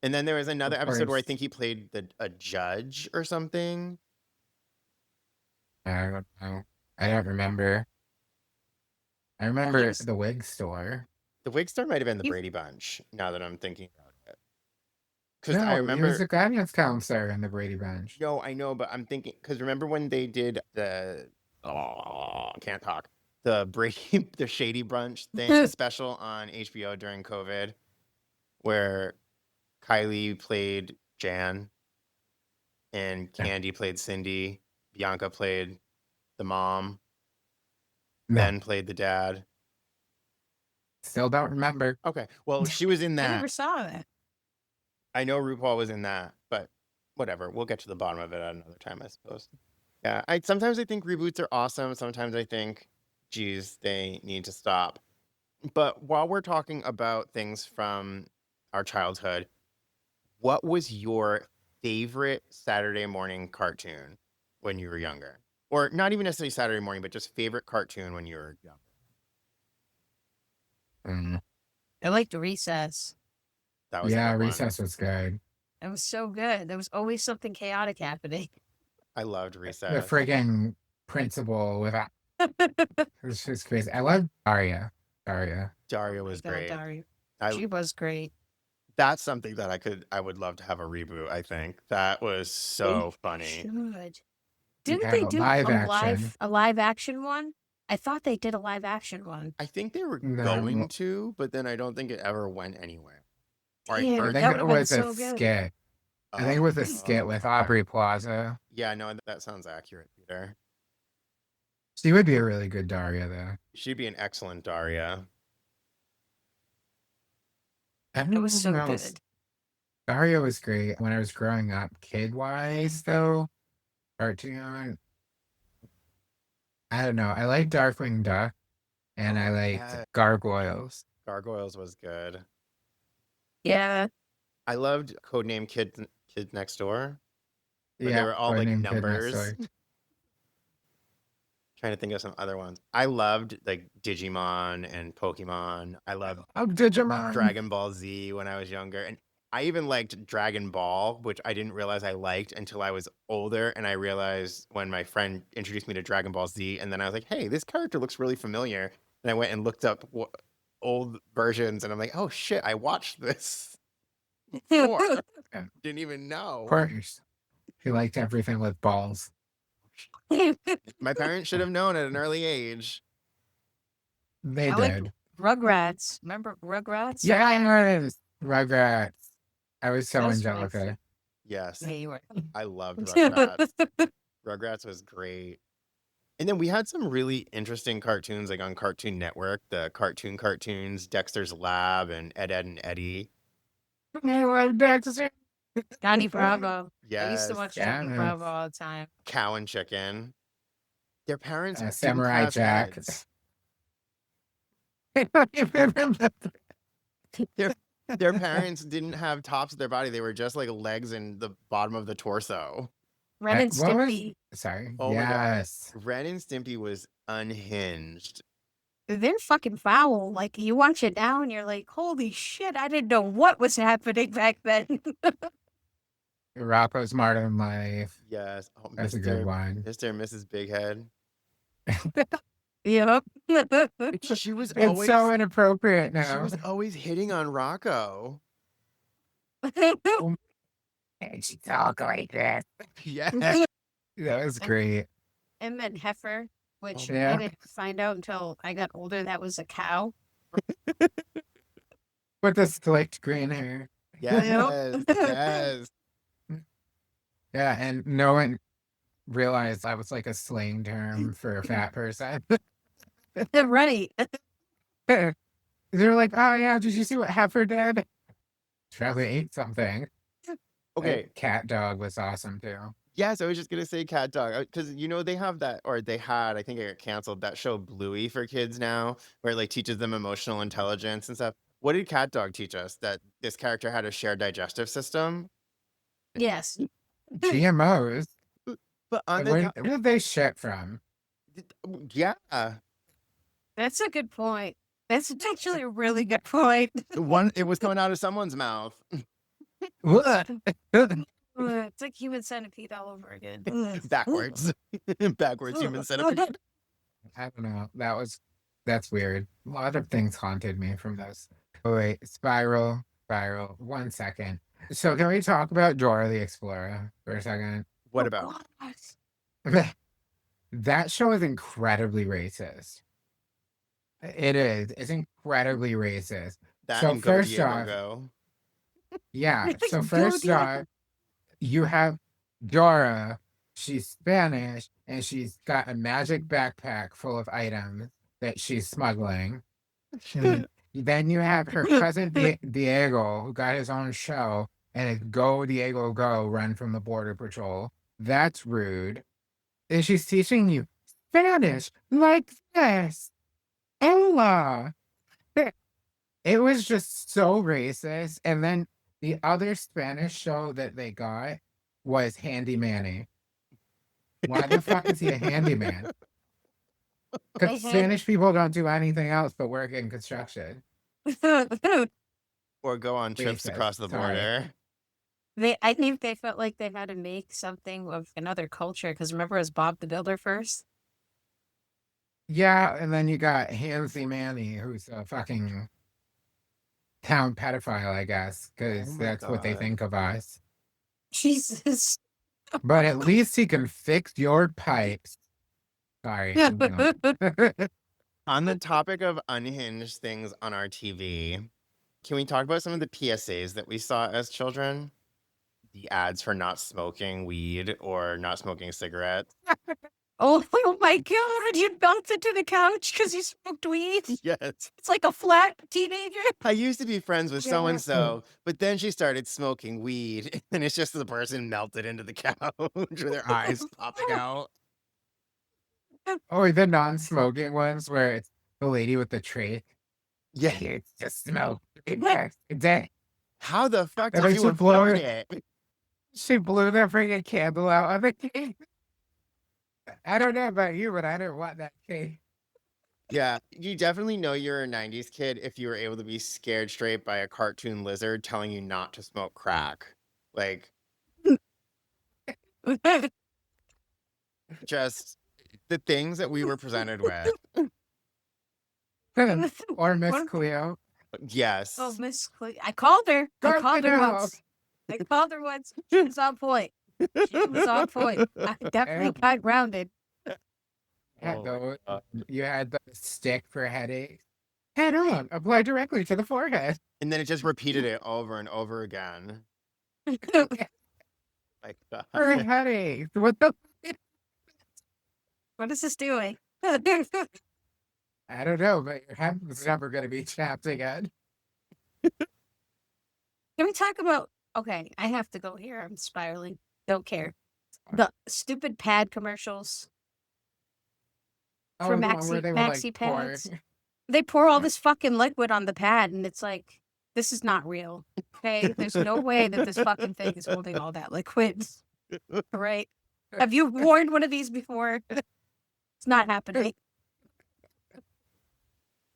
And then there was another Of episode where I course. think he played a judge or something. I don't know. I don't remember. I He remember was, the wig store. The wig star might have been the he, Brady Bunch. Now that I'm thinking about it, because I No, he was remember. a guidance counselor in the Brady Bunch. No, I know, but I'm thinking because remember when they did the can't talk the Brady the Shady Brunch thing special on HBO during COVID, where Kylie played Jan and Yeah. Candy played Cindy, Bianca played the mom, No, Ben played the dad. still don't remember. Okay, well she was in I that. never saw that. I know RuPaul was in that, but whatever. We'll get to the bottom of it at another time, I suppose. Yeah, I sometimes I think reboots are awesome. Sometimes I think, geez, they need to stop. But while we're talking about things from our childhood, what was your favorite Saturday morning cartoon when you were younger? Or not even necessarily Saturday morning, but just favorite cartoon when you were young. Mm. I liked Recess. That was a Yeah, good one. Recess was good. It was so good. There was always something chaotic happening. I loved The Recess. friggin' principal with it was just crazy. I love Daria. Daria. Daria Oh my was god, great. Dari. I She was great. That's something that I would love to have a reboot, I think. That was They so funny. should. Didn't Yeah, they do live action. a live action one? I thought they did a live action one. I think they were No, going to, but then I don't think it ever went anywhere. Or I Damn, I heard think that it would have been was a so good. skit. I think it was a skit Oh, with Aubrey Plaza. yeah, no, that sounds accurate, Peter. She would be a really good Daria, though. She'd be an excellent Daria. I It don't was so know. good. Daria was great when I was growing up, kid-wise, though. Cartoon. I don't know. I like Darkwing Duck, and I liked Yeah, Gargoyles. Gargoyles was good. Yeah. I loved Codename Kid Next Door, where they Yeah, were all like Codename Kid Next numbers. Door. Trying to think of some other ones. I loved like Digimon and Pokemon. I loved Oh, Digimon. Dragon Ball Z when I was younger. And I even liked Dragon Ball, which I didn't realize I liked until I was older. And I realized when my friend introduced me to Dragon Ball Z, and then I was like, hey, this character looks really familiar. And I went and looked up old versions, and I'm like, oh shit, I watched this before. Yeah. Didn't even know. Of course. He liked everything with balls. My parents should have known at an early age. They I like did. Rugrats. Remember Rugrats? Yeah, I know. Rugrats. I was so That was really Angelica. Yes, Yeah, you were. I loved Rugrats. Rugrats was great. And then we had some really interesting cartoons like on Cartoon Network, the cartoons, Dexter's Lab and Ed, Ed and Eddie. Johnny Bravo. I used to Yes, watch Yeah, Johnny man. Bravo all the time. Cow and Chicken. Their parents didn't Samurai have Jack. heads. Their parents didn't have tops of their body. They were just like legs and the bottom of the torso. Ren and What was- Stimpy. Sorry. Oh my God. Yes. Ren and Stimpy was unhinged. They're fucking foul. Like, you watch it now and you're like, holy shit, I didn't know what was happening back then. Rocco's Modern Life. Yes. Oh, That's a good one. Mr. and Mrs. Big Head. Yep. She was It's always so inappropriate she now. was always hitting on Rocco. And she talk like this. Yeah. That was great. And then Heifer, which Yeah. I didn't find out until I got older that was a cow. With the slicked green hair. Yes. Yes. Yeah, and no one realized that was like a slang term for a fat person. Right. They're like, oh yeah, did you see what Heifer did? She probably ate something. Okay. Cat Dog was awesome too. Yes, I was just gonna say Cat Dog because they have that, or they had. I think it got canceled. That show Bluey for kids now, where it like teaches them emotional intelligence and stuff. What did Cat Dog teach us? That this character had a shared digestive system. Yes. GMOs. But on Where the did they shit from? yeah, That's a good point. That's actually a really good point. it was coming out of someone's mouth. What? It's like Human Centipede all over again. Backwards, backwards human centipede. I don't know. That's weird. A lot of things haunted me from those. Oh wait, Spiral. 1 second. So can we talk about Dora the Explorer for a second? What about? That show is incredibly racist. It is. It's incredibly racist. That So and Go first Diego off- Go. Yeah. So Go first Diego. off, you have Dora. She's Spanish, and she's got a magic backpack full of items that she's smuggling. Then you have her cousin Diego, who got his own show, and it's Go Diego Go, run from the border patrol. That's rude. And she's teaching you Spanish like this. Hola. It was just so racist. And then the other Spanish show that they got was Handy Manny. Why the fuck is he a handyman? Because Spanish people don't do anything else but work in construction. Or go on trips Racist, across the sorry. border. I think they felt like they had to make something of another culture because remember, it was Bob the Builder first. Yeah, and then you got Handsy Manny, who's a fucking town pedophile, I guess, because Oh my that's what they God. think of us. Jesus. But at least he can fix your pipes. Sorry. moving on. On the topic of unhinged things on our TV, can we talk about some of the PSAs that we saw as children? The ads for not smoking weed or not smoking cigarettes. Oh my god, you bounce into the couch because you smoked weed? Yes. It's like a flat teenager. I used to be friends with Yeah. so and so, but then she started smoking weed, and it's just the person melted into the couch with their eyes popping out. Or the non-smoking ones where it's the lady with the tray. Yeah. Here, just smoke. Day. How the fuck That did makes you you blow afford it. it? She blew that freaking candle out of the cake. I don't know about you, but I didn't want that cake. Yeah, you definitely know you're a 90s kid if you were able to be scared straight by a cartoon lizard telling you not to smoke crack. Like, just the things that we were presented with. Or Miss What? Cleo. Yes. Oh, Miss Cle- I called her. I called her Garfield. once. I called her once. She was on point. She was on point. I definitely got grounded. You had the stick for headaches. Head on, apply directly to the forehead. And then it just repeated it over and over again. Like, For headaches. What the? What is this doing? I don't know, but your head was never going to be chapped again. Can we talk about? Okay, I have to go here. I'm spiraling. Don't care. The stupid pad commercials for the one where maxi they were, maxi pour- pads. They pour all this fucking liquid on the pad, and it's like, this is not real. Okay, there's no way that this fucking thing is holding all that liquid. Right? Have you worn one of these before? It's not happening.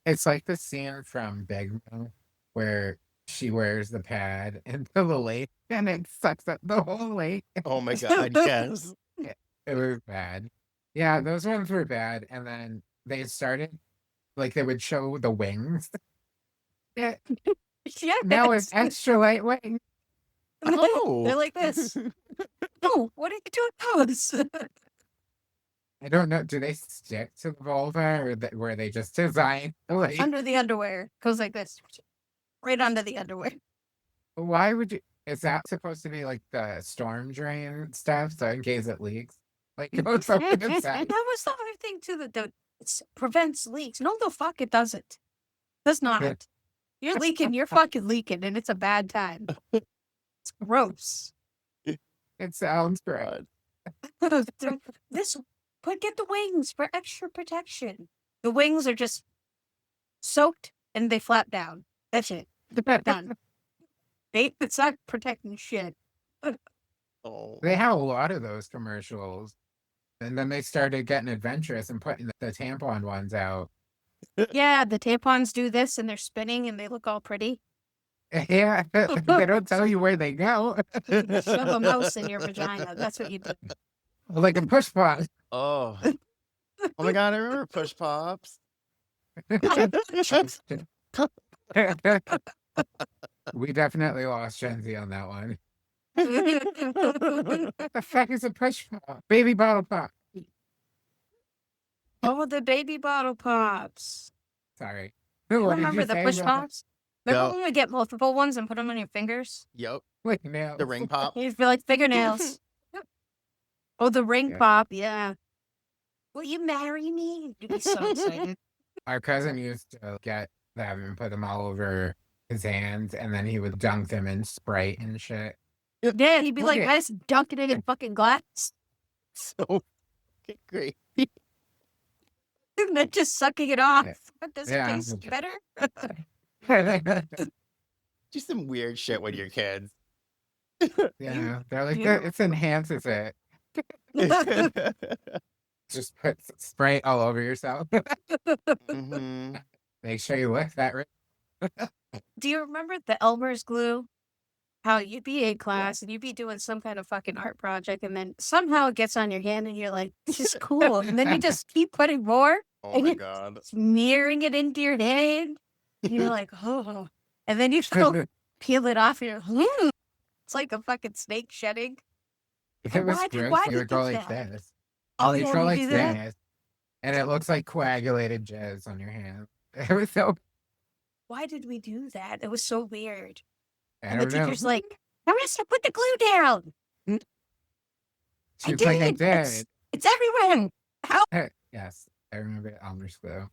It's like the scene from Big Mouth where she wears the pad into the lake and it sucks up the whole lake. oh my God, yes. It was bad. Yeah, those ones were bad. And then they started, like, they would show the wings. Yeah, Yeah. now it's extra light wings. Oh. They're like this. Oh, what are you doing? Oh, this. I don't know. Do they stick to the vulva or were they just designed? Like, Under the underwear. Goes like this. Right under the underwear. why would you? Is that supposed to be like the storm drain stuff? So in case it leaks? Like, what's up with And that? that was the other thing too, that it prevents leaks. No, the fuck it doesn't. Does not. You're leaking, you're fucking leaking, and it's a bad time. It's gross. It sounds great. This, but get the wings for extra protection. The wings are just soaked and they flap down. That's it. Done. It's not protecting shit. Oh. They have a lot of those commercials. And then they started getting adventurous and putting the tampon ones out. Yeah, the tampons do this and they're spinning and they look all pretty. Yeah, they don't tell you where they go. Shove a mouse in your vagina. That's what you do. Like a push pop. Oh. Oh my God, I remember Push Pops. We definitely lost Gen Z on that one. What the fuck is a push pop? Baby bottle pop. Oh, the baby bottle pops. Sorry. You What did remember you the say, push Rob? pops? Remember No. when we get multiple ones and put them on your fingers? Yep. Wait, no. The ring pop. You feel like fingernails. Oh, the ring Yeah. pop, yeah. Will you marry me? You'd be so excited. Our cousin used to get them and put them all over his hands, and then he would dunk them in Sprite and shit. Yeah, he'd be like, Okay. I just dunked it in fucking glass. So fucking great. And then just sucking it off. Yeah. Does Yeah. it taste better? Do some weird shit with your kids. Yeah, they're like, Yeah. it enhances it. Just put Sprite all over yourself. hmm Make sure you lift that. Do you remember the Elmer's glue? How you'd be in class and you'd be doing some kind of fucking art project, and then somehow it gets on your hand and you're like, this is cool. And then you just keep putting more, Oh And my you- God. smearing it into your hand. And you're like, oh. And then you go peel it off and you're, It's like a fucking snake shedding. If it was Why gross, did you we would go do like that? this. Oh, You yeah, go we like do that? this, and it looks like coagulated jizz on your hand. It was so, Why did we do that? It was so weird. I And the don't know. teacher's like, Carissa, put the glue down. She I was like, I did. did. It's everywhere. How? Yes, I remember it. Elmer's glue.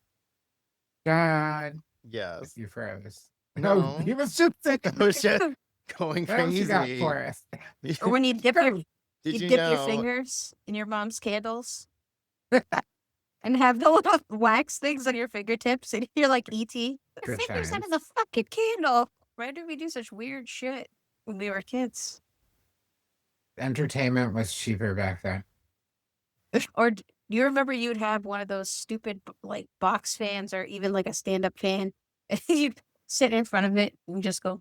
God, Yes. you froze. No. No, he was just sick. It was just going What else you got crazy. for us? Or when you dip your Did you you dip your know? fingers in your mom's candles and have the little wax things on your fingertips, and you're like E.T. Your Good fingers times. under the fucking candle. Why did we do such weird shit when we were kids? Entertainment was cheaper back then. Or do you remember you'd have one of those stupid like box fans or even like a stand-up fan, and you'd sit in front of it and just go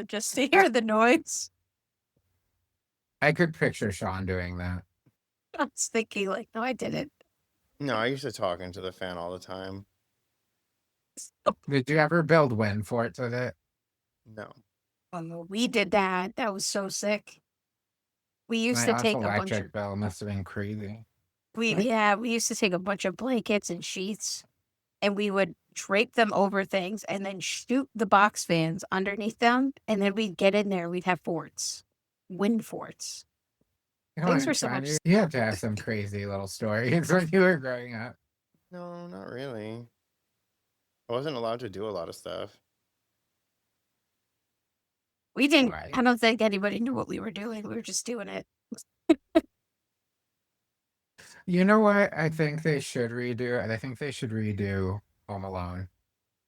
just to hear the noise? I could picture Shaun doing that. I was thinking like, no, I didn't. No, I used to talk into the fan all the time. Did you ever build wind forts with it? No. We did that. That was so sick. We used My to take a bunch electric of bill must have been crazy. we used to take a bunch of blankets and sheets, and we would drape them over things and then shoot the box fans underneath them, and then we'd get in there. We'd have forts, wind forts. Come Things on, were so Shaun, much. you have to have some crazy little stories when you were growing up. No, not really. I wasn't allowed to do a lot of stuff. We didn't. Right. I don't think anybody knew what we were doing. We were just doing it. You know what I think they should redo? I think they should redo Home Alone,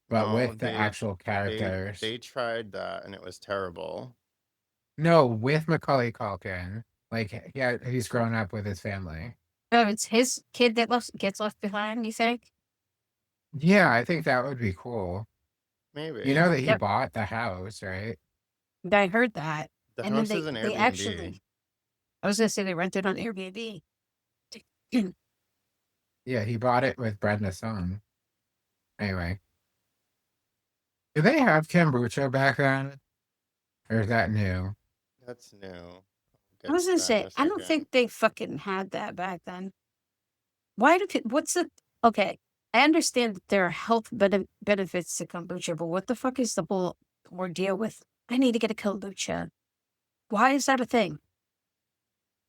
but No, with the actual characters. They tried that and it was terrible. No, with Macaulay Culkin. Like, yeah, he's grown up with his family. Oh, it's his kid that gets left behind. You think? Yeah, I think that would be cool. Maybe. You know that he Yep. bought the house, right? I heard that. The And then house is an they Airbnb. actually, I was gonna say they rented on Airbnb. Yeah, he bought it with Brenda's son. Anyway. Do they have kombucha back then? Or is that new? That's new. I was gonna say, I don't think they fucking had that back then. Why do what's the okay? I understand that there are health benefits to kombucha, but what the fuck is the whole ordeal with? I need to get a kombucha. Why is that a thing?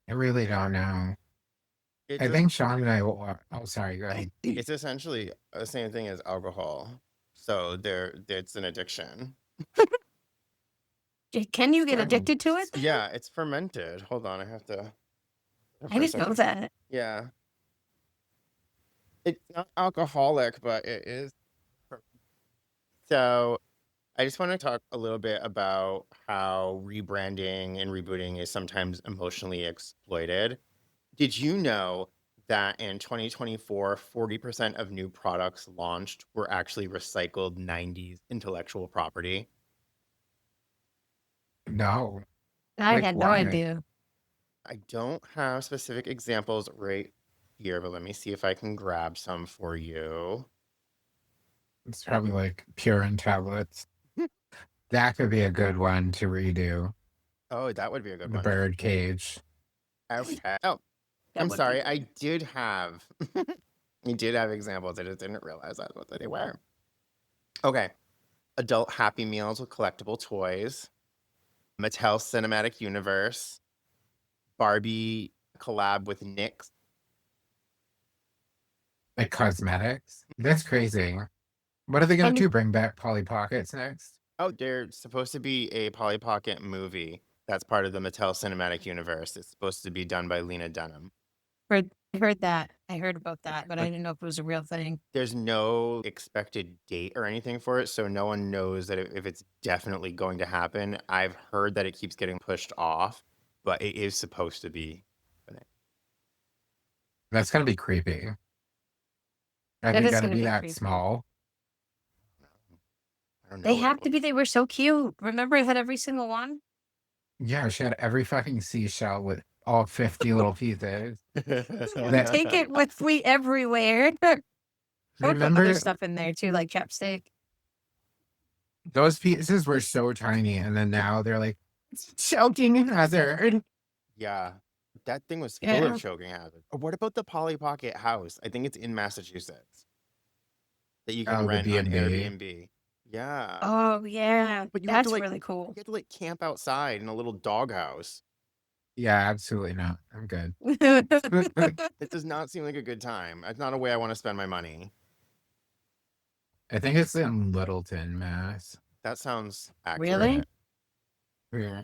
I really don't know. I think Shaun and I will. Oh, sorry, go ahead. it's essentially the same thing as alcohol. So it's an addiction. Can you get addicted to it? Yeah, it's fermented. Hold on, I have to. I didn't know that. Yeah. It's not alcoholic, but it is. So I just want to talk a little bit about how rebranding and rebooting is sometimes emotionally exploited. Did you know that in 2024, 40% of new products launched were actually recycled 90s intellectual property? No. I Like had no what? idea. I don't have specific examples right here, but let me see if I can grab some for you. It's probably like Purine tablets. That could be a good one to redo. Oh, that would be a good The one. bird cage. Okay. Oh, That I'm would sorry. be- I did have examples. I just didn't realize that's what they were. Okay. Adult Happy Meals with collectible toys. Mattel Cinematic Universe. Barbie collab with NYX. Like cosmetics. That's crazy. What are they going And- to do? Bring back Polly Pockets next? Oh, there's supposed to be a Polly Pocket movie that's part of the Mattel Cinematic Universe. It's supposed to be done by Lena Dunham. I heard that. I heard about that, but I didn't know if it was a real thing. There's no expected date or anything for it, so no one knows that if it's definitely going to happen. I've heard that it keeps getting pushed off, but it is supposed to be. That's going to be creepy. Are That they is going to gonna be be that creepy. small? I don't know. They have to be. They were so cute. Remember, I had every single one. Yeah, she had every fucking seashell with all 50 little pieces. That- Take it with me everywhere. I would put Remember, other stuff in there too, like chapstick. those pieces were so tiny, and then now they're like choking hazard. Yeah. That thing was full Yeah. of choking hazards. What about the Polly Pocket house? I think it's in Massachusetts that you can Oh, the rent on B&B. Airbnb. Yeah. Oh yeah, But you have to that's like really cool. you have to like camp outside in a little doghouse. Yeah, absolutely not. I'm good. It does not seem like a good time. It's not a way I want to spend my money. I think it's in Littleton, Mass. That sounds Really? accurate. Yeah.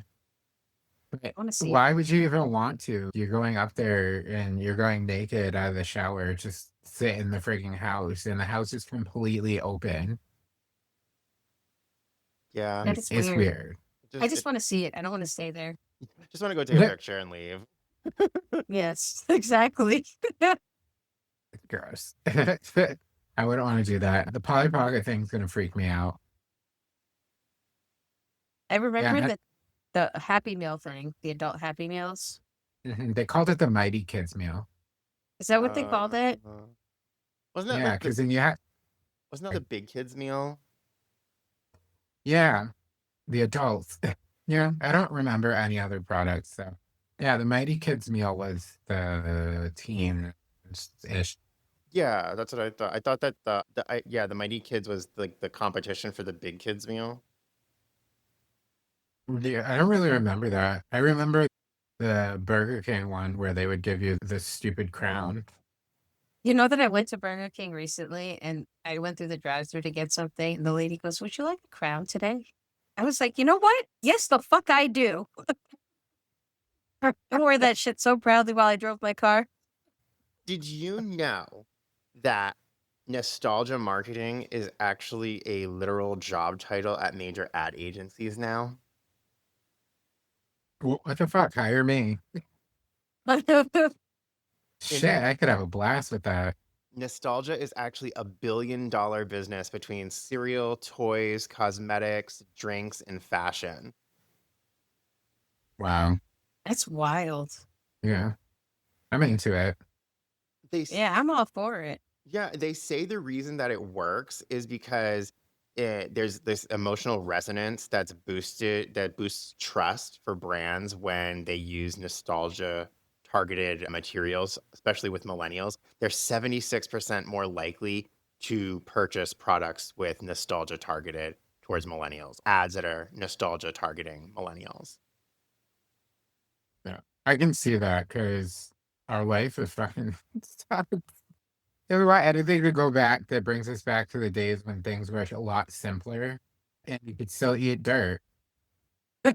But I want to see it. why would you even want to? You're going up there and you're going naked out of the shower. Just sit in the freaking house, and the house is completely open. Yeah. That is It's weird. weird. I just want to see it. I don't want to stay there. just want to go take a picture and leave. Yes, exactly. Gross. I wouldn't want to do that. The Polly Pocket thing's gonna freak me out. I remember Yeah, the Happy Meal thing, the adult Happy Meals. they called it the Mighty Kids meal. Is that what they called it? Wasn't that Yeah, like because then you had wasn't that the big kids meal? yeah, the adults. Yeah, I don't remember any other products. So yeah, the Mighty Kids meal was the teen-ish. Yeah, that's what I thought. I thought that the Mighty Kids was like the competition for the big kids meal. Yeah, I don't really remember that. I remember the Burger King one where they would give you the stupid crown. You know that I went to Burger King recently and I went through the drive-thru to get something and the lady goes, "Would you like a crown today?" I was like, "You know what? Yes, the fuck I do." I wore that shit so proudly while I drove my car. Did you know that nostalgia marketing is actually a literal job title at major ad agencies now? What the fuck? Hire me. Shit, I could have a blast with that. Nostalgia is actually a billion-dollar business between cereal, toys, cosmetics, drinks, and fashion. Wow. That's wild. Yeah. I'm into it. Yeah, I'm all for it. Yeah, they say the reason that it works is because there's this emotional resonance that boosts trust for brands when they use nostalgia targeted materials, especially with millennials. They're 76% more likely to purchase products with nostalgia targeted towards millennials, ads that are nostalgia targeting millennials. Yeah. I can see that because our life is fucking sucks. You know what? Anything to go back that brings us back to the days when things were a lot simpler and you could still eat dirt.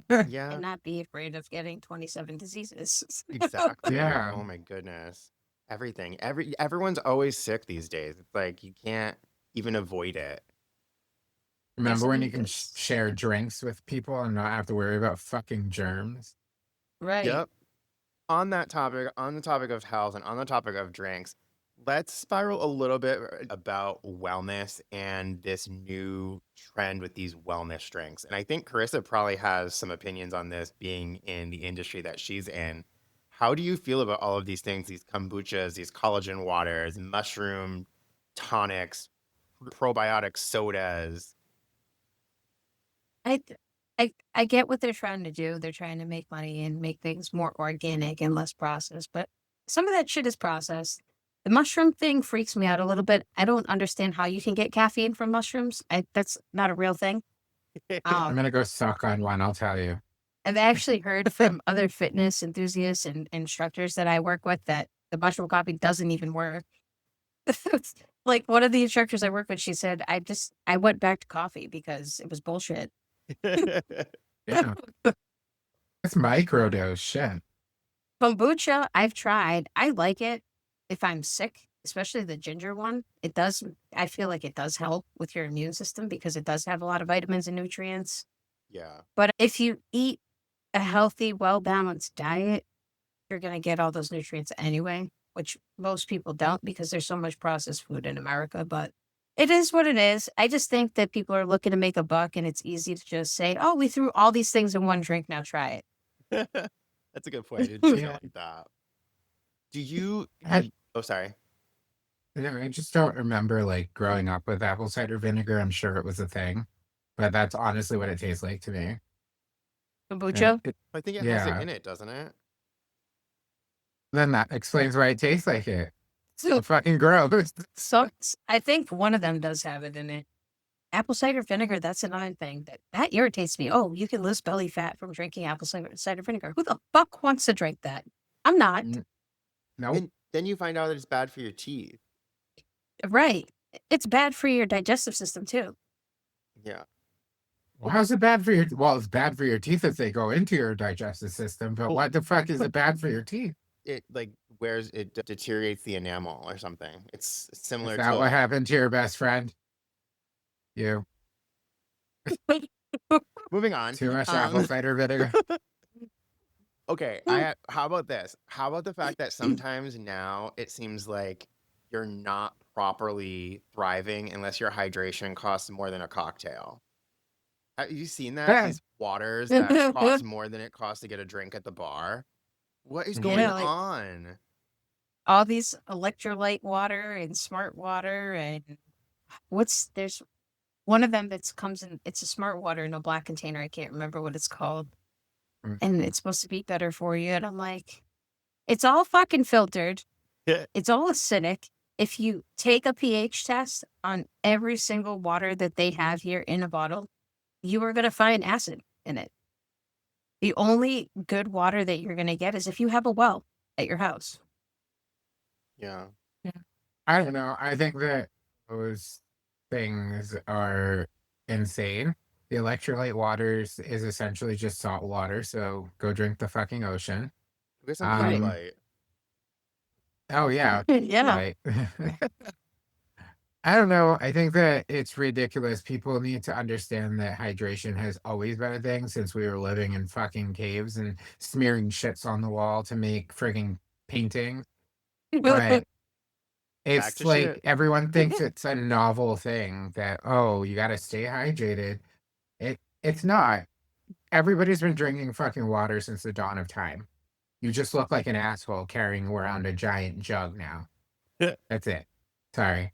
Yeah, And not be afraid of getting 27 diseases. exactly. Yeah. Oh my goodness. Everything. Everyone's always sick these days. It's like you can't even avoid it. Remember when you can Yes. share drinks with people and not have to worry about fucking germs? Right. Yep. On the topic of health and on the topic of drinks, let's spiral a little bit about wellness and this new trend with these wellness drinks. And I think Carissa probably has some opinions on this being in the industry that she's in. How do you feel about all of these things, these kombuchas, these collagen waters, mushroom tonics, probiotic sodas? I th- I get what they're trying to do. They're trying to make money and make things more organic and less processed, but some of that shit is processed. The mushroom thing freaks me out a little bit. I don't understand how you can get caffeine from mushrooms. That's not a real thing. I'm gonna go suck on one, I'll tell you. I've actually heard from other fitness enthusiasts and instructors that I work with that the mushroom coffee doesn't even work. Like one of the instructors I work with, she said, I went back to coffee because it was bullshit. Yeah. It's microdose shit. Kombucha, I've tried. I like it if I'm sick, especially the ginger one. I feel like it does help with your immune system because it does have a lot of vitamins and nutrients. Yeah. But if you eat a healthy, well-balanced diet, you're going to get all those nutrients anyway, which most people don't because there's so much processed food in America. But it is what it is. I just think that people are looking to make a buck and it's easy to just say, oh, we threw all these things in one drink. Now try it. That's a good point. I didn't see it like that. Do you? Oh, sorry. Yeah, I just don't remember like growing up with apple cider vinegar. I'm sure it was a thing, but that's honestly what it tastes like to me. Kombucha? And I think it has it Yeah. in it, doesn't it? Then that explains why it tastes like it. So, Fucking gross. I think one of them does have it in it. Apple cider vinegar, that's another thing that irritates me. Oh, you can lose belly fat from drinking apple cider vinegar. Who the fuck wants to drink that? I'm not. Nope. And then you find out that it's bad for your teeth. Right. It's bad for your digestive system too. Yeah. Well, how's it bad for your? Well, it's bad for your teeth if they go into your digestive system. But what the fuck is it bad for your teeth? It like it deteriorates the enamel or something. It's similar Is that to what happened to your best friend? You moving on. too much apple cider vinegar. Okay, how about this? How about the fact that sometimes now it seems like you're not properly thriving unless your hydration costs more than a cocktail. Have you seen that? Yeah. These waters that cost more than it costs to get a drink at the bar. What is going Yeah, like- on? All these electrolyte water and smart water and there's one of them that comes in, it's a smart water in a black container. I can't remember what it's called. And it's supposed to be better for you. And I'm like, it's all fucking filtered. Yeah. It's all acidic. If you take a pH test on every single water that they have here in a bottle, you are going to find acid in it. The only good water that you're going to get is if you have a well at your house. Yeah. I don't know. I think that those things are insane. The electrolyte waters is essentially just salt water, so go drink the fucking ocean. Get some Um, Kool-Aid. Oh yeah, Yeah. right. I don't know. I think that it's ridiculous. People need to understand that hydration has always been a thing since we were living in fucking caves and smearing shits on the wall to make frigging paintings. But it's to like shit. everyone thinks it's a novel thing that, oh, you got to stay hydrated. It's not. Everybody's been drinking fucking water since the dawn of time. You just look like an asshole carrying around a giant jug now. That's it. Sorry.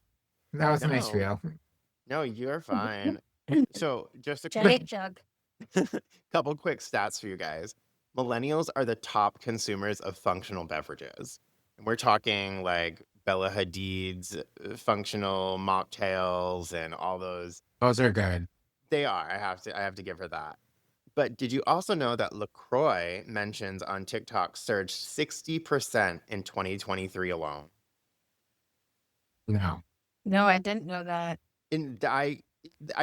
That was my No. spiel. No, you're fine. So just a Giant jug. couple quick stats for you guys. Millennials are the top consumers of functional beverages. And we're talking like Bella Hadid's functional mocktails and all those. Those are good. They are. I have to give her that. But did you also know that LaCroix mentions on TikTok surged 60% in 2023 alone? No. No, I didn't know that. And I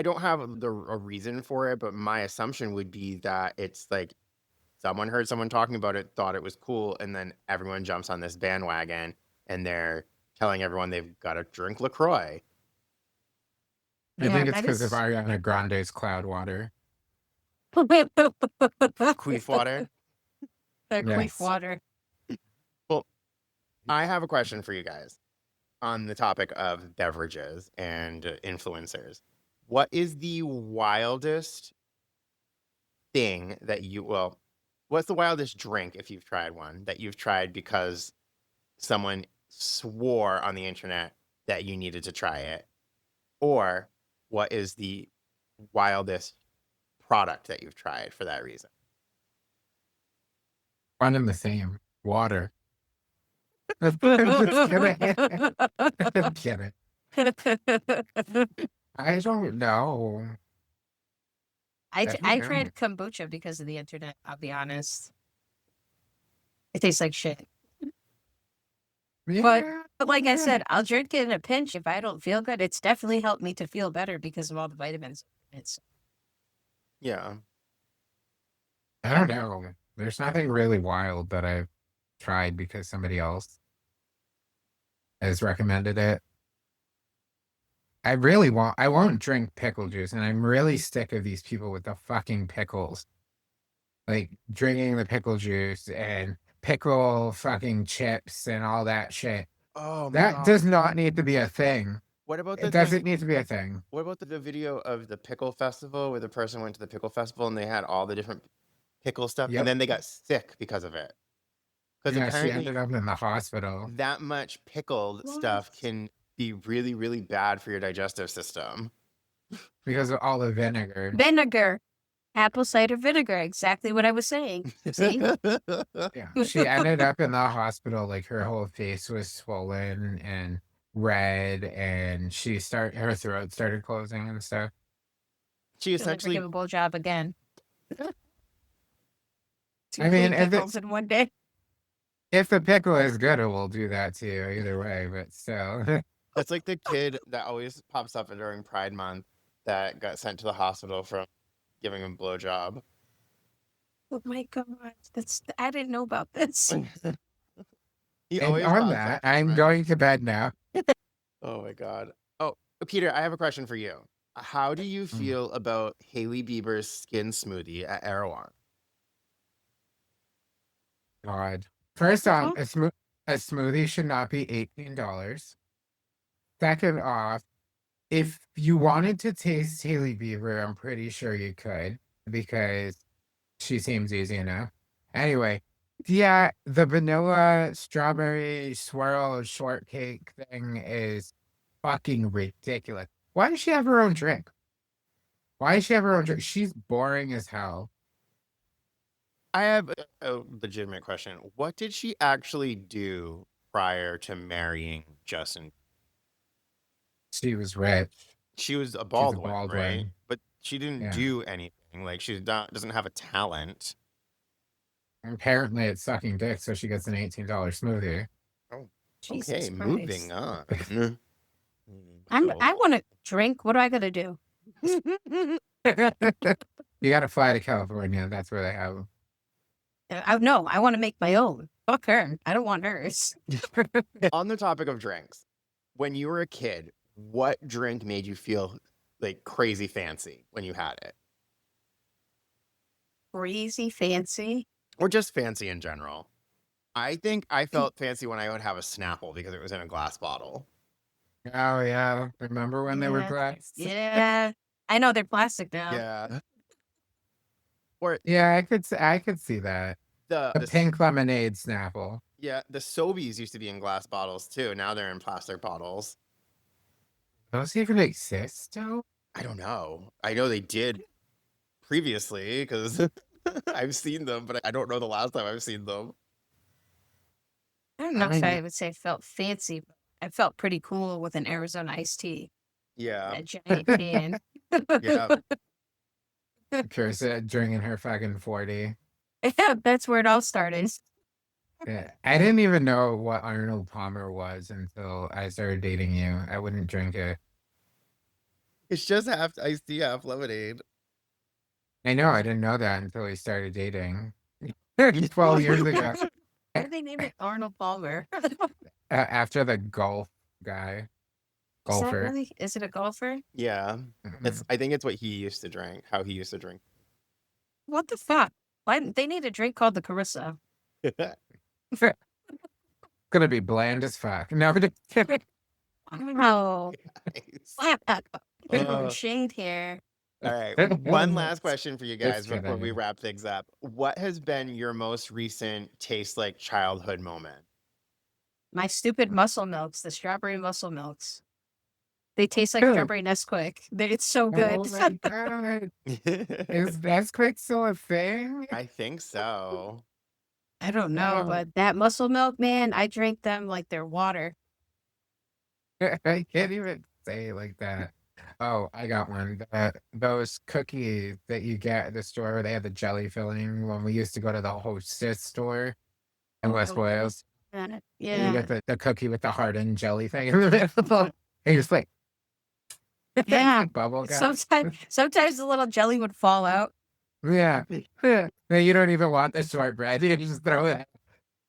don't have a reason for it, but my assumption would be that it's like someone heard someone talking about it, thought it was cool, and then everyone jumps on this bandwagon and they're telling everyone they've got to drink LaCroix. I Yeah, think it's that because of is- Ariana Grande's cloud water. Queef water. The queef Yes. water. I have a question for you guys on the topic of beverages and influencers. What is the wildest thing that what's the wildest drink, if you've tried one, that you've tried because someone swore on the internet that you needed to try it? Or what is the wildest product that you've tried for that reason? One and the same. Water. I'm just kidding. I'm kidding. I don't know. I Definitely tried kombucha because of the internet, I'll be honest. It tastes like shit. Yeah, But like I yeah. said, I'll drink it in a pinch if I don't feel good. It's definitely helped me to feel better because of all the vitamins. Yeah. I don't know. There's nothing really wild that I've tried because somebody else has recommended it. I won't drink pickle juice, and I'm really sick of these people with the fucking pickles. Like drinking the pickle juice and pickle fucking chips and all that shit. Oh, my That God. does not need to be a thing. What about It doesn't need to be a thing. What about the video of the pickle festival where the person went to the pickle festival and they had all the different pickle stuff Yep. and then they got sick because of it? Because Yeah, she apparently ended up in the hospital. that much pickled What? stuff can be really, really bad for your digestive system. Because of all the vinegar. Vinegar. Apple cider vinegar, exactly what I was saying. See? Yeah. She ended up in the hospital, like her whole face was swollen and red, and her throat started closing and stuff. She She'll never essentially, give a blowjob again. Two I mean, pickles in one day. if the pickle is good, it will do that too, either way, but still. that's like the kid that always pops up during Pride Month that got sent to the hospital from giving him a blowjob. Oh my god, I didn't know about this. He And always on pops that, up. I'm going to bed now. Oh my god. Oh, Peter, I have a question for you. How do you Mm. feel about Hailey Bieber's skin smoothie at Erewhon? God. First off, Huh? a smoothie should not be $18. Second off, if you wanted to taste Hailey Bieber, I'm pretty sure you could because she seems easy enough. Anyway, yeah, the vanilla strawberry swirl shortcake thing is fucking ridiculous. Why does she have her own drink? Why does she have her own drink? She's boring as hell. I have a legitimate question. What did she actually do prior to marrying Justin? She was rich. She was a She's a Baldwin, bald right? one. But she didn't Yeah. do anything. Like she doesn't have a talent. Apparently it's sucking dick, so she gets an $18 smoothie. Oh, Jesus okay. Christ. Moving on. I want to drink. What do I gotta do? You gotta fly to California. That's where they have them. I want to make my own. Fuck her. I don't want hers. On the topic of drinks, when you were a kid, what drink made you feel like crazy fancy when you had it? Crazy fancy. Or just fancy in general? I think I felt fancy when I would have a Snapple because it was in a glass bottle. Oh yeah. Remember when they were Yeah. glass? Yeah. I know they're plastic now. Yeah. Or Yeah, I could see that. the The pink lemonade Snapple. yeah, the Sobeys used to be in glass bottles too. Now they're in plastic bottles. Those even exist still? I don't know. I know they did previously because I've seen them, but I don't know the last time I've seen them. I don't know I if mean- I would say felt fancy, but I felt pretty cool with an Arizona iced tea. Yeah. That giant can. Yeah. Carissa drinking her fucking 40. Yeah, that's where it all started. Yeah. I didn't even know what Arnold Palmer was until I started dating you. I wouldn't drink it. It's just half iced tea, half lemonade. I know, I didn't know that until we started dating. 12 years ago. Why did they name it Arnold Palmer? After the golf guy. Is that Golfer. really? Is it a golfer? Yeah. Mhm. I think it's what he used to drink, how he used to drink. What the fuck? Why they need a drink called the Carissa? Gonna be bland as fuck. No, but Wow. Nice. Slap that. Uh, Shade here. All right. One last question for you guys It's good, before we anyway. wrap things up. What has been your most recent taste like childhood moment? My stupid muscle milks, the strawberry muscle milks. They taste like Good. strawberry Nesquik. It's so good. Oh my god. Is Nesquik still a thing? I think so. I don't know, Oh. but that muscle milk, man, I drink them like they're water. I can't even say it like that. Oh, I got one. Those cookies that you get at the store where they have the jelly filling when we used to go to the Hostess store in West Oh, yeah. Wales. Yeah. You get the cookie with the hardened jelly thing in the middle. And you're just like, Yeah. bubble gum. Sometimes the little jelly would fall out. Yeah. Yeah. No, you don't even want the shortbread. You just throw it.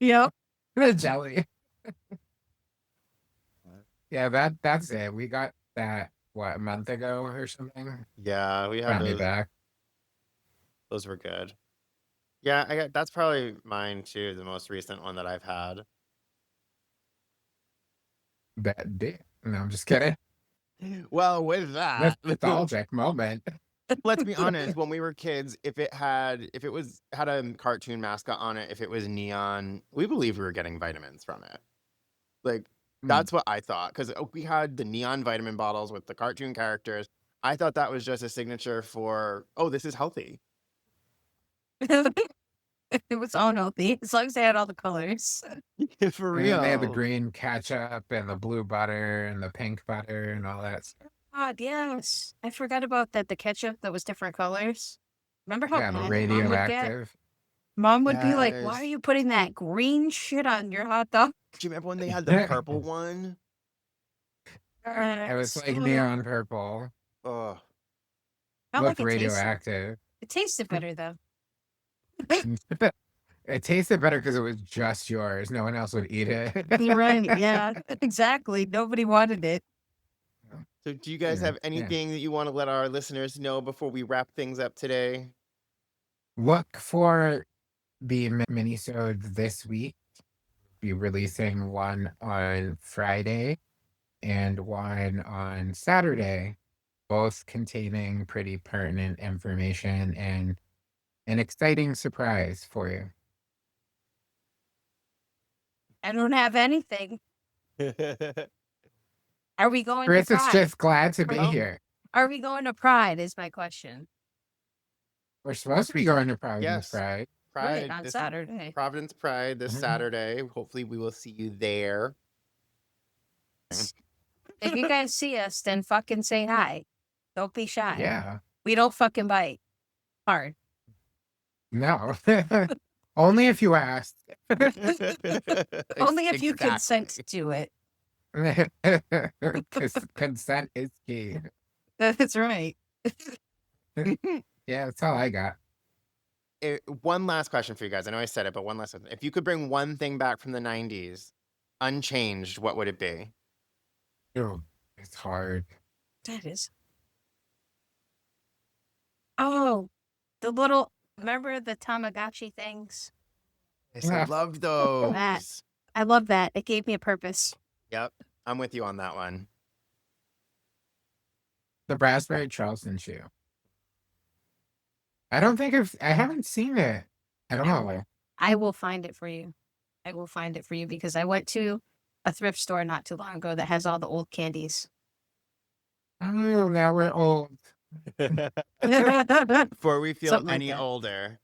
Yep. The jelly. Yeah, that's it. We got that, what, a month ago or something? Yeah, we had Brought me those. back. Those were good. Yeah, that's probably mine too, the most recent one that I've had. That did. No, I'm just kidding. Well, with that, Nostalgic moment. let's be honest, when we were kids, if it had a cartoon mascot on it, if it was neon, we believed we were getting vitamins from it. Like that's what I thought, because we had the neon vitamin bottles with the cartoon characters. I thought that was just a signature for, oh, this is healthy. It was all healthy as long as they had all the colors. For And then they had the real. green ketchup and the blue butter and the pink butter and all that stuff. God, yes. I forgot about that. The ketchup that was different colors. Remember how Yeah, the mad Mom would get? radioactive. Mom would be like, "Why are Yes. you putting that green shit on your hot dog?" Do you remember when they had the purple one? It was like So- neon purple. Oh, Felt Looked like it tasted. radioactive. It tasted better though. It tasted better because it was just yours. No one else would eat it. You're right. Yeah, exactly. Nobody wanted it. so do you guys Yeah, have yeah. anything that you want to let our listeners know before we wrap things up today? Look for the mini-sode this week. Be releasing one on Friday and one on Saturday, both containing pretty pertinent information and an exciting surprise for you. I don't have anything. Are we going Chris to is Pride? just glad to be Oh. here. Are we going to Pride? Is my question. We're supposed to be going to Providence Yes. Pride. Pride Right, on this- Saturday. Providence Pride this Mhm. Saturday. Hopefully we will see you there. If you guys see us, then fucking say hi. Don't be shy. Yeah. We don't fucking bite hard. No. Only if you ask. Only if you Exactly. consent to it. Because consent is key. That's right. Yeah, that's all I got. One last question for you guys. I know I said it, but one last one. If you could bring one thing back from the 90s, unchanged, what would it be? Oh, it's hard. That is. Oh, the little. Remember the Tamagotchi things? I Yeah. love those. That. I love that. It gave me a purpose. Yep, I'm with you on that one. The Raspberry Charleston shoe. I don't think I haven't seen it. I don't know. I will find it for you. I will find it for you because I went to a thrift store not too long ago that has all the old candies. Oh, now we're old. Before we feel Something like any that. older,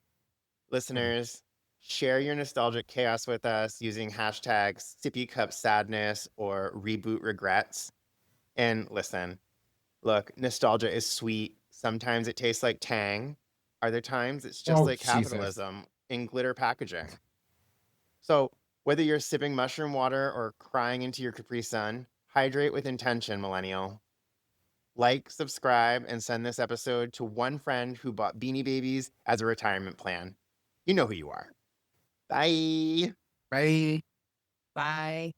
listeners, share your nostalgic chaos with us using hashtags sippy cup sadness or reboot regrets. And listen, look, nostalgia is sweet. Sometimes it tastes like Tang. Other times it's just Oh, like Jesus. capitalism in glitter packaging. So whether you're sipping mushroom water or crying into your Capri Sun, hydrate with intention, millennial. Like, subscribe, and send this episode to one friend who bought Beanie Babies as a retirement plan. You know who you are. Bye. Bye. Bye.